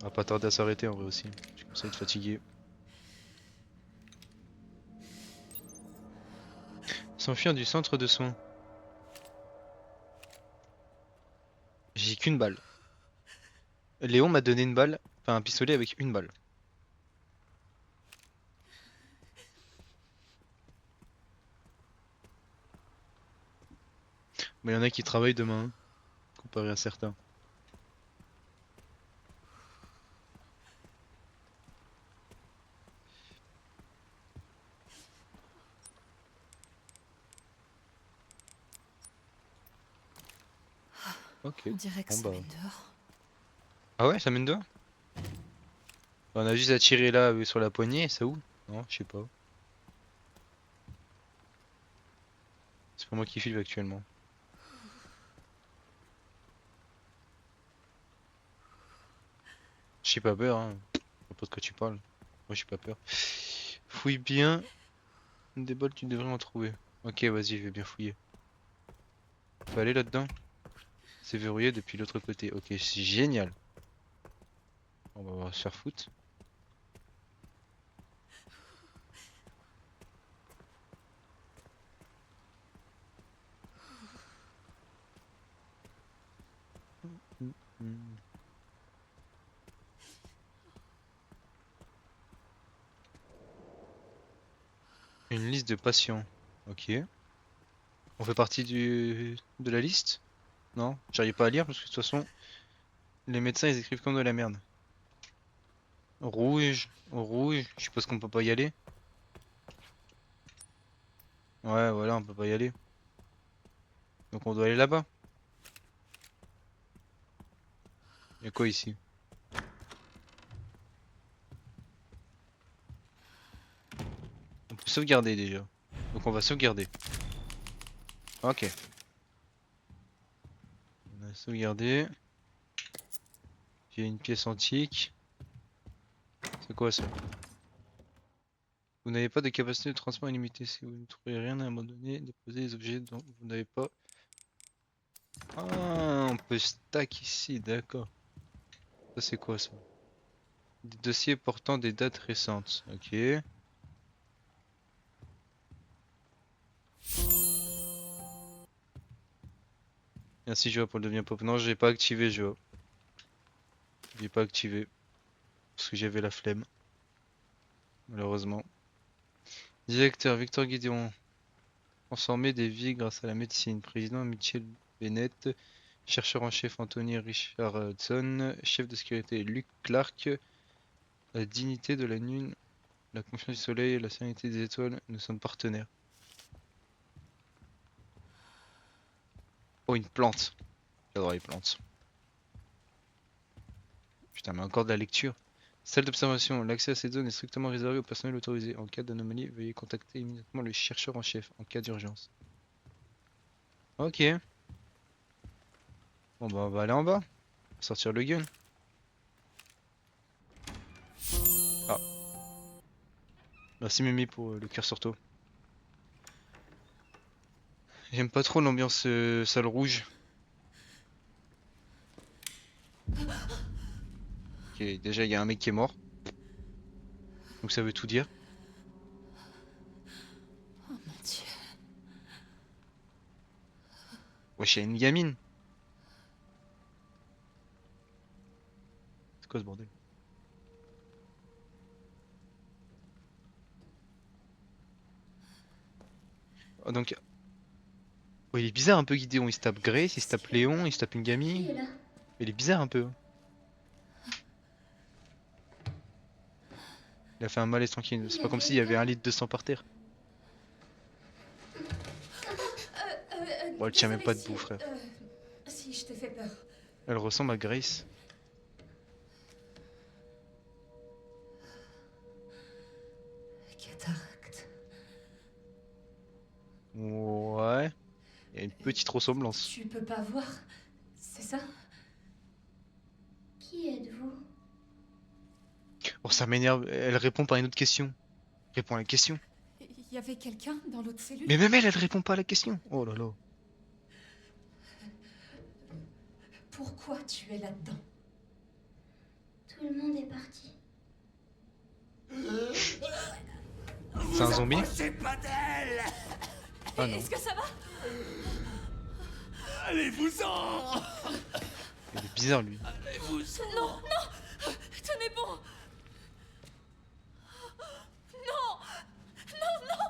On va pas tarder à s'arrêter en vrai aussi. Je commence à être fatigué. S'enfuir du centre de soins. J'ai qu'une balle. Léon m'a donné une balle, enfin un pistolet avec une balle. Mais il y en a qui travaillent demain, hein, comparé à certains. Ok. On dirait que Bon ça bah. mène dehors. Ah ouais, ça mène dehors? On a juste à tirer là sur la poignée, ça où? Non, je sais pas. C'est pas moi qui filme actuellement. J'ai pas peur, hein. Je sais pas de quoi tu parles. Moi j'ai pas peur. Fouille bien. Des balles, tu devrais en trouver. Ok, vas-y, je vais bien fouiller. On peut aller là-dedans? C'est verrouillé depuis l'autre côté. Ok, c'est génial. On va se faire foutre. Une liste de patients. Ok. On fait partie de la liste? Non, j'arrive pas à lire parce que de toute façon, les médecins ils écrivent comme de la merde. Rouge, rouge, je suppose qu'on peut pas y aller. Ouais, voilà, on peut pas y aller. Donc on doit aller là-bas. Y'a quoi ici? On peut sauvegarder déjà. Donc on va sauvegarder. Ok. On a sauvegardé. J'ai une pièce antique. C'est quoi ça? Vous n'avez pas de capacité de transport illimitée. Si vous ne trouvez rien à abandonner, déposez les objets dont vous n'avez pas Ah, on peut stack ici, d'accord. Ça c'est quoi ça? Des dossiers portant des dates récentes. Ok. Merci Joa pour le devenir pop. Non, j'ai pas activé Joa. J'ai pas activé. Parce que j'avais la flemme. Malheureusement. Directeur Victor Guidéon. Transformer des vies grâce à la médecine. Président Mitchell Bennett. Chercheur en chef Anthony Richardson. Chef de sécurité Luke Clark. La dignité de la lune. La confiance du soleil et la sérénité des étoiles. Nous sommes partenaires. Oh, une plante. J'adore les plantes. Putain, mais encore de la lecture. Salle d'observation. L'accès à cette zone est strictement réservé au personnel autorisé. En cas d'anomalie, veuillez contacter immédiatement le chercheur en chef en cas d'urgence. Ok. Bon bah on va aller en bas. Sortir le gun. Ah. Merci Mimi pour le cœur sur toi. J'aime pas trop l'ambiance salle rouge. Ok, déjà il y a un mec qui est mort. Donc ça veut tout dire. Oh mon Dieu. Wesh, il y a une gamine. C'est quoi ce bordel? Oh, donc... Oh, il est bizarre un peu Gideon. Il se tape Grace, il se tape Léon, il se tape une gamine. Il est bizarre un peu. Il a fait un malaise tranquille. C'est pas comme s'il y avait 1 litre de sang par terre. Bon, elle tient même pas debout, frère. Si je t'ai fait peur. Elle ressemble à Grace. Cataracte. Ouais. Il y a une petite ressemblance. Tu peux pas voir, c'est ça? Qui êtes-vous? Oh, ça m'énerve. Elle répond par une autre question. Réponds à la question. Il y avait quelqu'un dans l'autre cellule? Mais même elle répond pas à la question. Oh là là. Pourquoi tu es là-dedans? Tout le monde est parti. C'est un zombie? Pas d'elle. Ah non. Est-ce que ça va? Allez-vous-en. Il est bizarre lui. Non, non! Tenez bon! Non! Non, non!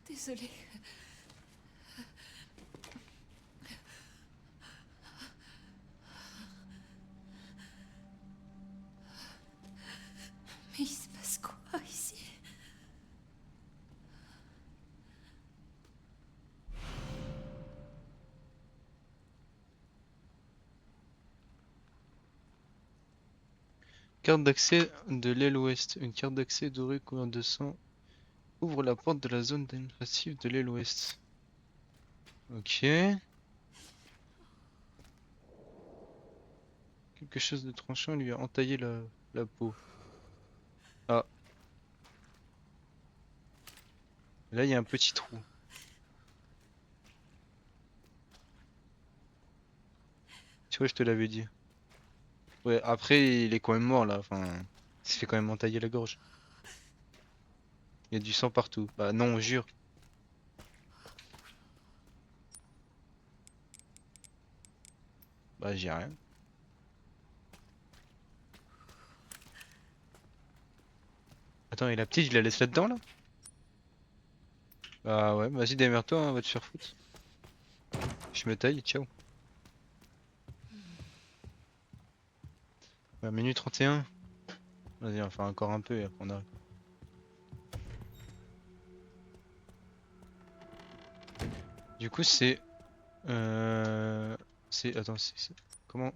Désolée. Mais il se passe quoi ici? Carte d'accès de l'aile ouest. Une carte d'accès dorée couverte de sang ouvre la porte de la zone administrative de l'aile ouest. Ok. Quelque chose de tranchant lui a entaillé la peau. Ah. Là, il y a un petit trou. Tu vois, je te l'avais dit. Ouais, après, il est quand même mort là. Enfin, il s'est fait quand même entailler la gorge. Il y a du sang partout. Bah non, jure. Bah, j'ai rien. Attends, et la petite, je la laisse là-dedans là? Bah ouais, vas-y, démerde-toi, hein, va te faire foutre. Je me taille, ciao. Bah, minute 31. Vas-y, on va faire encore un peu et après on arrête. Du coup, c'est... C'est... Attends, comment...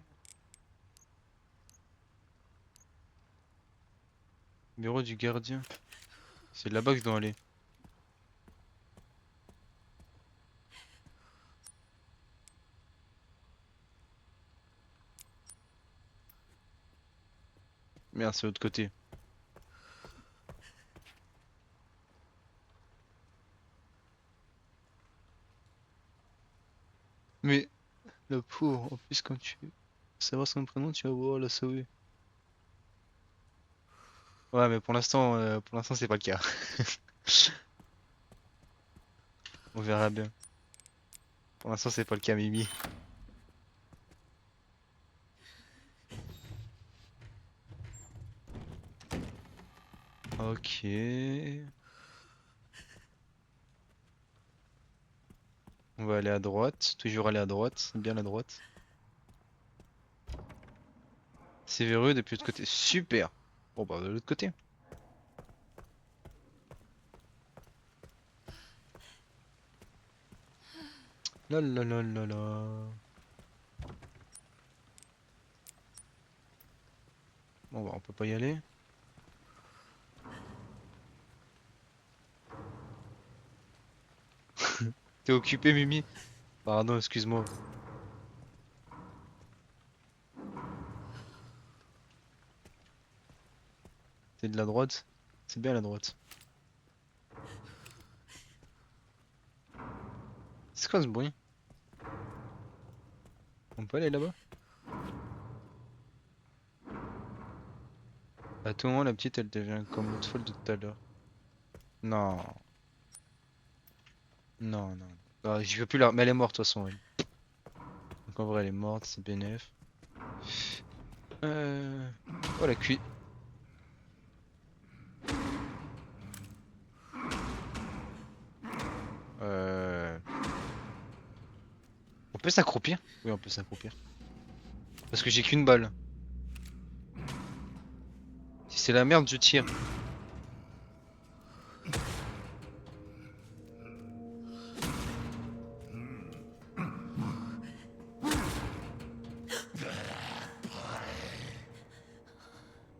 Bureau du gardien. C'est là-bas que je dois aller. Merde, c'est l'autre côté. Mais la pauvre, en plus quand tu savoir son prénom, tu vas voir la sauver. Ouais, mais pour l'instant c'est pas le cas. On verra bien. Pour l'instant c'est pas le cas, Mimi. Ok. On va aller à droite, toujours aller à droite, c'est bien la droite. C'est verrouillé depuis l'autre côté, super. Bon bah de l'autre côté. La la la la la. Bon bah on peut pas y aller. T'es occupé Mimi? Pardon, excuse-moi. C'est de la droite? C'est bien la droite. C'est quoi ce bruit? On peut aller là-bas? À tout moment la petite elle devient comme l'autre folle de tout à l'heure. Non. Non, non. Ah, je veux plus la... Mais elle est morte de toute façon elle. Donc en vrai elle est morte, c'est BNF. Oh la cuit. On peut s'accroupir? Oui on peut s'accroupir. Parce que j'ai qu'une balle. Si c'est la merde je tire.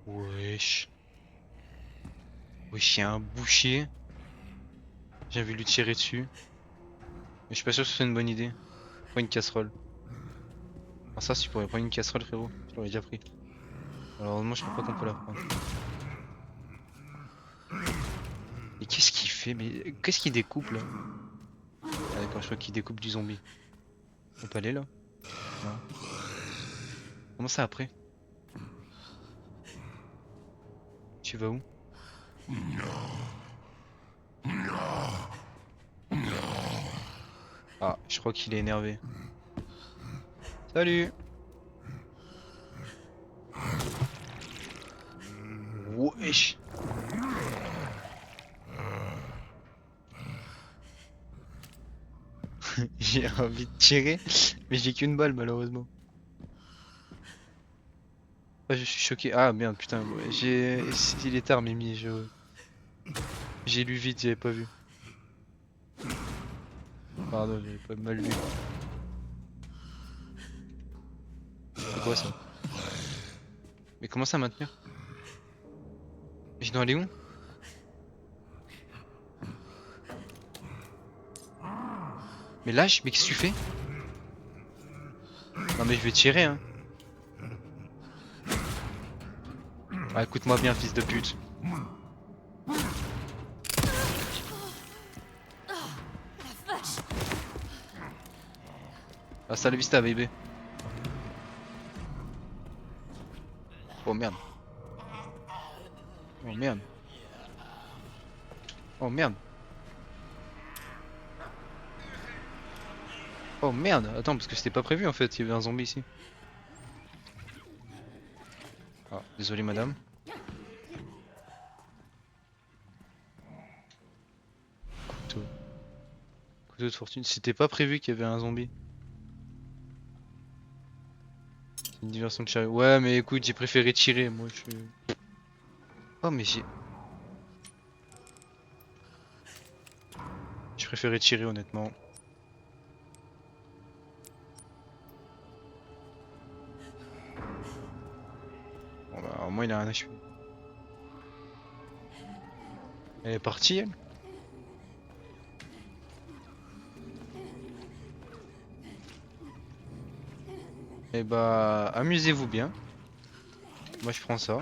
Wesh. Wesh, y'a un boucher. J'ai envie de lui tirer dessus. Mais je suis pas sûr que ce soit une bonne idée. Prends une casserole. Ah ça, si tu pourrais prendre une casserole frérot, je l'aurais déjà pris. Alors moi je crois pas qu'on peut la prendre. Et qu'est-ce qu'il fait? Mais qu'est-ce qu'il découpe là? Ah d'accord, je crois qu'il découpe du zombie. On peut aller là? Non. Comment ça après? Tu vas où? Ah, je crois qu'il est énervé. Salut! Wesh! J'ai envie de tirer, mais j'ai qu'une balle malheureusement. Ah, je suis choqué. Ah merde, putain, ouais, il est tard, Mimi. J'ai lu vite, j'avais pas vu. Pardon, j'avais pas mal lu. C'est quoi ça? Mais comment ça maintenir? Je dois aller où? Mais lâche, mais qu'est-ce que tu fais? Non mais je vais tirer hein. Ah écoute-moi bien fils de pute. Ah salut vista baby. Oh merde. Oh merde. Oh merde. Oh merde. Attends parce que c'était pas prévu en fait, il y avait un zombie ici. Ah désolé madame. Couteau. Couteau de fortune. C'était pas prévu qu'il y avait un zombie. C'est une diversion de chariot. Ouais mais écoute j'ai préféré tirer moi je... Oh mais j'ai préféré tirer honnêtement. Bon bah au moins il a un HP. Elle est partie elle? Et bah amusez-vous bien. Moi je prends ça.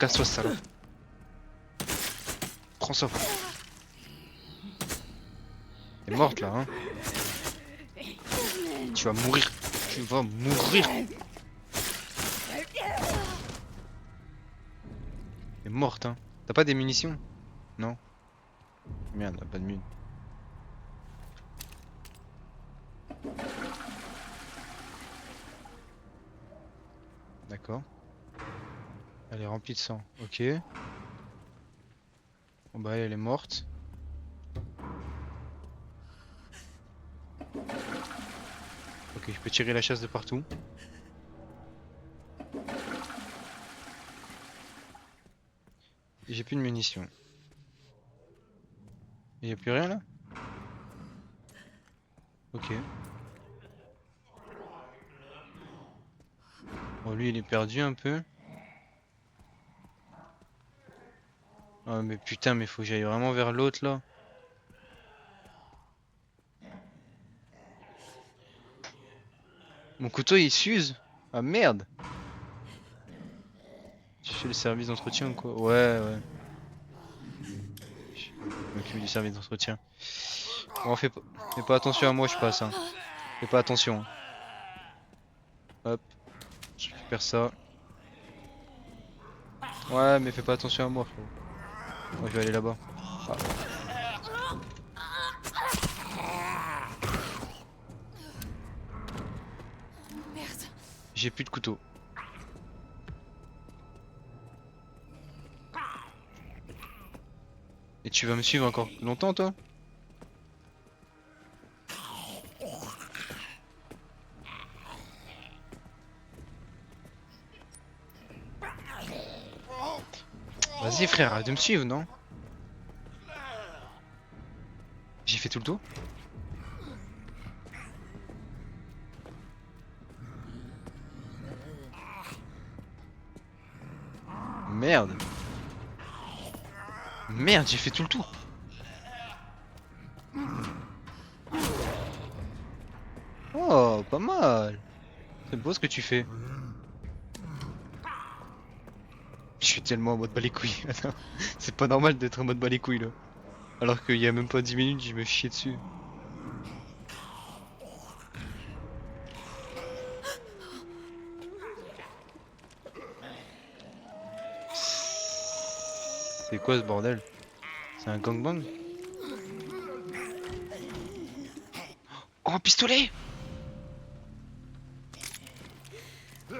Casse-toi, salope. Prends ça. T'es morte là, hein. Tu vas mourir. Tu vas mourir. T'es morte, hein. T'as pas des munitions? Non. Merde, t'as pas de mine. D'accord. Elle est remplie de sang. Ok. Bon bah elle est morte. Ok, je peux tirer la chasse de partout. Et j'ai plus de munitions. Il y a plus rien là? Ok. Bon lui il est perdu un peu. Ah mais putain mais faut que j'aille vraiment vers l'autre là. Mon couteau il s'use. Ah merde. Tu fais le service d'entretien ou quoi? Ouais ouais. Je m'occupe du service d'entretien. Bon fais pas attention à moi je passe hein. Fais pas attention. Hop. Je récupère ça. Ouais mais fais pas attention à moi frérot. Moi je vais aller là-bas. Ah. Merde. J'ai plus de couteau. Et tu vas me suivre encore longtemps toi? Vas-y frère, arrête de me suivre non? J'ai fait tout le tour? Merde. Merde, j'ai fait tout le tour. Oh, pas mal. C'est beau ce que tu fais. Je suis tellement en mode bas les couilles. Attends, c'est pas normal d'être en mode bas les couilles là. Alors qu'il y a même pas 10 minutes, je me chiais dessus. C'est quoi ce bordel? C'est un gangbang? Oh, un pistolet!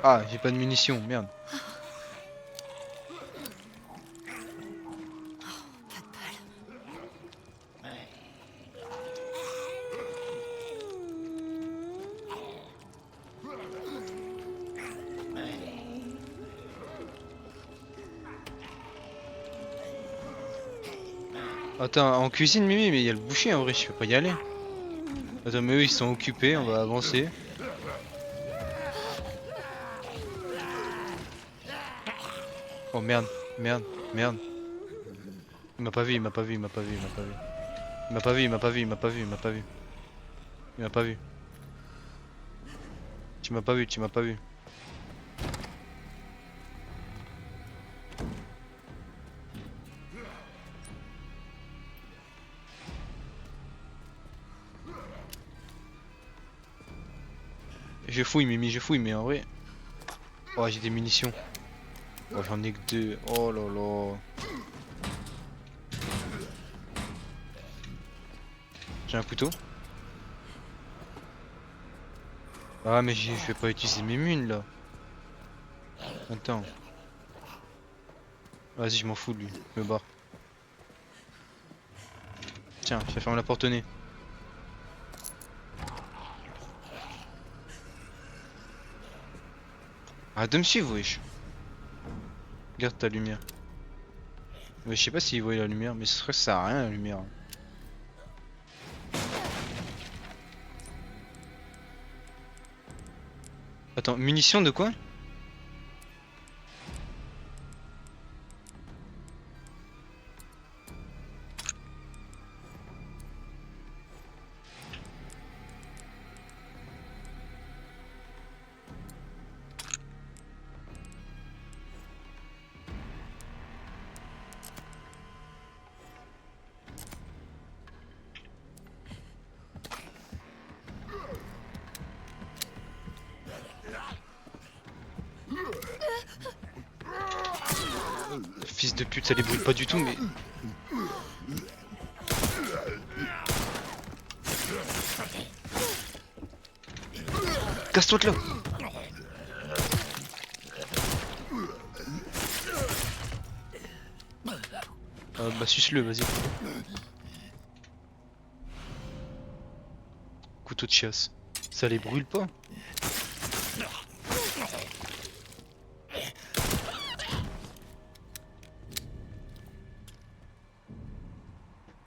Ah, j'ai pas de munitions, merde. Pas de balle. Attends, en cuisine, Mimi, mais il y a le boucher en vrai, je peux pas y aller. Attends, mais eux ils sont occupés, on va avancer. Oh merde, merde, merde. Il m'a pas vu, il m'a pas vu, il m'a pas vu, il m'a pas vu. Il m'a pas vu, il m'a pas vu, il m'a pas vu, il m'a pas vu. Il m'a pas vu. Tu m'as pas vu, tu m'as pas vu. Je fouille, Mimi, je fouille, mais en vrai. Oh, j'ai des munitions. Oh, j'en ai que 2. Oh là là. J'ai un couteau. Ah, mais je vais pas utiliser mes munes là. Attends. Vas-y, je m'en fous de lui. Je me barre. Tiens, je vais fermer la porte au nez. Arrête de me suivre, wesh. Regarde ta lumière. Mais je sais pas s'il voit la lumière, mais ce serait ça sert à rien la lumière. Attends, munitions de quoi? fils de pute, ça les brûle pas du tout, mais... Casse-toi de là. Bah suce-le, vas-y. Couteau de chasse. Ça les brûle pas?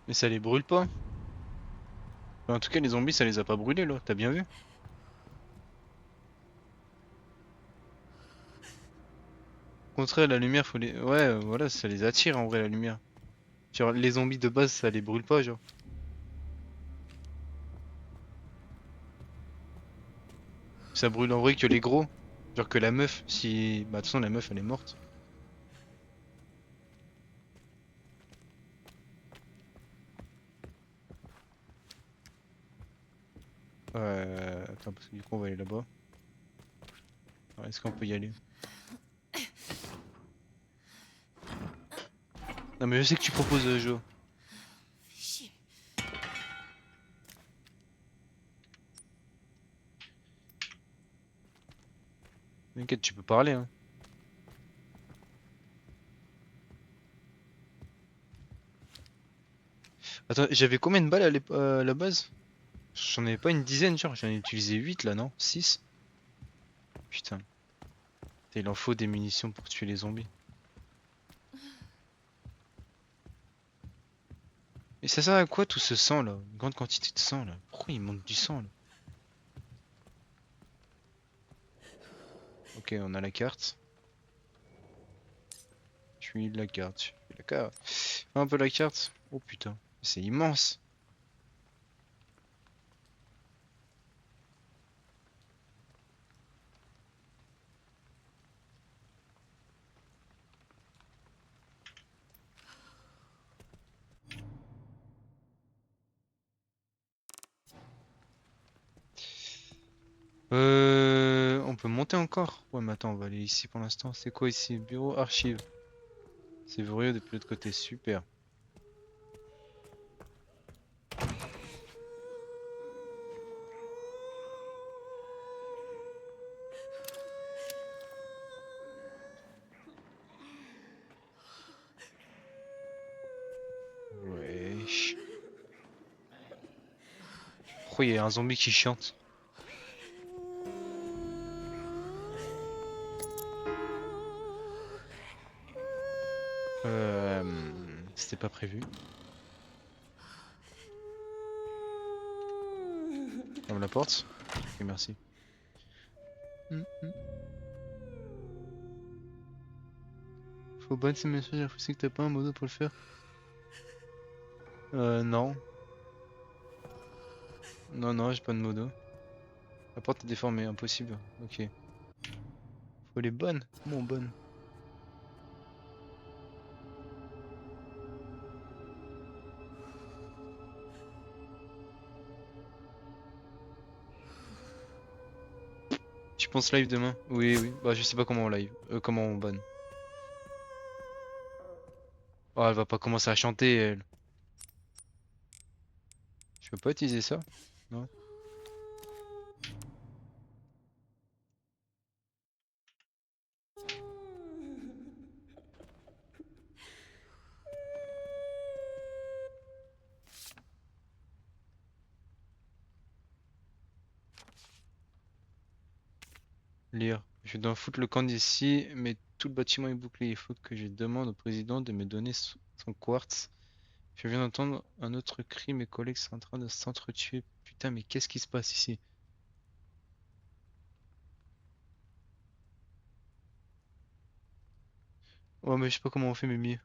Mais ça les brûle pas? En tout cas, les zombies, ça les a pas brûlés là, t'as bien vu? Au contraire, la lumière, faut les... Ouais, voilà, ça les attire en vrai, la lumière. Genre, les zombies de base, ça les brûle pas, genre. Ça brûle en vrai que les gros. Genre que la meuf, si... Bah de toute façon, la meuf, elle est morte. Attends, parce que du coup, on va aller là-bas. Alors, est-ce qu'on peut y aller? Non mais je sais que tu proposes Joe. Chier. T'inquiète, tu peux parler hein. Attends, j'avais combien de balles à la base? J'en avais pas une dizaine genre, j'en ai utilisé 8 là non? 6? Putain. Il en faut des munitions pour tuer les zombies. Et ça sert à quoi tout ce sang là? Une grande quantité de sang là. Pourquoi il manque du sang là? Ok, on a la carte. Je suis la carte. Je suis la carte. Un peu la carte. Oh putain, c'est immense. On peut monter encore? Ouais, mais attends, on va aller ici pour l'instant. C'est quoi ici? Bureau, archive. C'est verrouillé depuis l'autre côté, super. Wesh. Pourquoi il y a un zombie qui chante? C'était pas prévu. Ferme la porte. Ok, merci. Faut battre ces messages, je sais que t'as pas un modo pour le faire. Non. Non, non, j'ai pas de modo. La porte est déformée, impossible. Ok. Faut les bonnes. Comment bonnes? Tu penses live demain? Oui, oui. Bah, je sais pas comment on live. Comment on banne. Oh, elle va pas commencer à chanter, elle. Je peux pas utiliser ça? Non. Lire. Je dois foutre le camp d'ici, mais tout le bâtiment est bouclé. Il faut que je demande au président de me donner son quartz. Je viens d'entendre un autre cri, mes collègues sont en train de s'entretuer. Putain, mais qu'est-ce qui se passe ici? Ouais, mais je sais pas comment on fait, Mimi.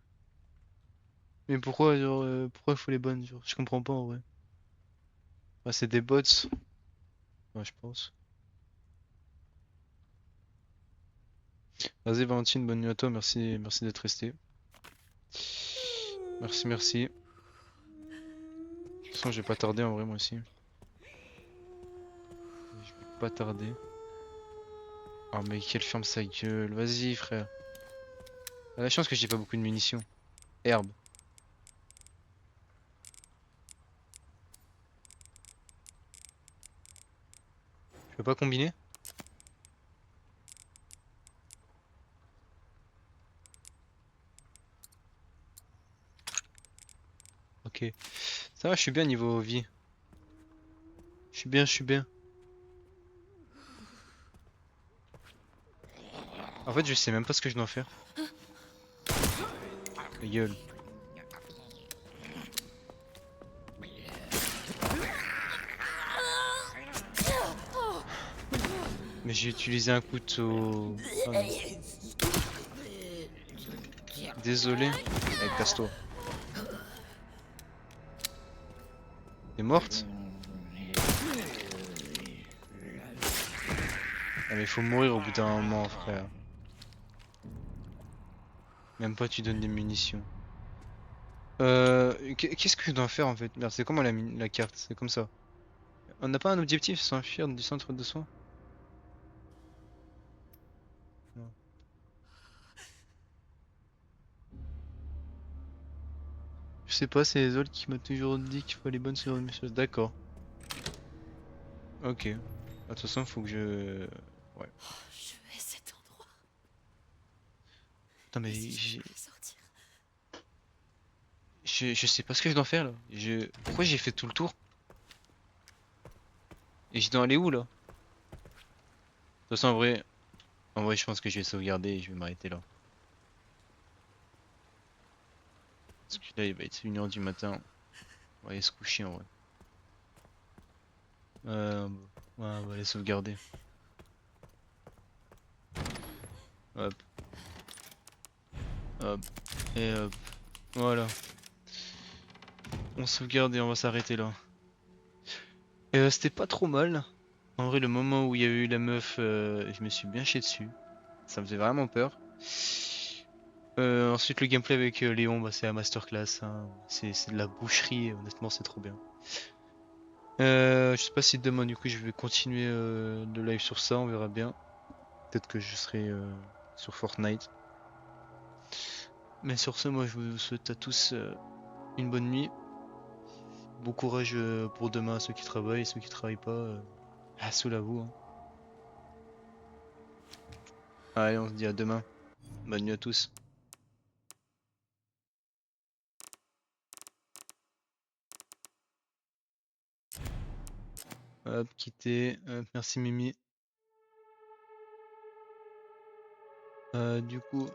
Mais pourquoi, genre, pourquoi il faut les bonnes, genre, je comprends pas en vrai. Ah, c'est des bots. Ouais, je pense. Vas-y, Valentine, bonne nuit à toi, merci, merci d'être resté. Merci, merci. De toute façon, je vais pas tarder en vrai, moi aussi. Je vais pas tarder. Oh, mais qu'elle ferme sa gueule. Vas-y, frère. La chance que j'ai pas beaucoup de munitions. Herbe. Je peux pas combiner? Ok. Ça va, je suis bien niveau vie. Je suis bien. En fait, je sais même pas ce que je dois faire. Ta gueule. Mais j'ai utilisé un couteau. Ah non. Désolé. Eh, casse-toi. T'es morte? Ah mais faut mourir au bout d'un moment, frère. Même pas tu donnes des munitions. Qu'est-ce que je dois faire en fait? Merde, c'est comment la carte? C'est comme ça. On n'a pas un objectif, s'enfuir du centre de soins? Non. Je sais pas, c'est Zol qui m'a toujours dit qu'il fallait bonne sur mes choses. D'accord. Ok. De toute façon, faut que je... Ouais. Je hais cet endroit. Putain mais Et si je pouvais sortir? je sais pas ce que je dois faire là. Pourquoi j'ai fait tout le tour? Et je dois aller où là? De toute façon, en vrai, je pense que je vais sauvegarder et je vais m'arrêter là. Parce que là, il va être 1h du matin. On va aller se coucher en vrai. Ouais, on va aller sauvegarder. Hop, hop, et hop. Voilà. On sauvegarde et on va s'arrêter là. C'était pas trop mal. En vrai, le moment où il y a eu la meuf, je me suis bien chié dessus. Ça me faisait vraiment peur. Ensuite, le gameplay avec Léon, bah, c'est la masterclass. Hein. C'est de la boucherie, honnêtement, c'est trop bien. Je sais pas si demain, du coup, je vais continuer le live sur ça, on verra bien. Peut-être que je serai sur Fortnite. Mais sur ce, moi, je vous souhaite à tous une bonne nuit. Bon courage pour demain à ceux qui travaillent, ceux qui travaillent pas. Sous la vous. Hein. Allez, on se dit à demain. Bonne nuit à tous. Hop, quitter. Merci Mimi. Du coup,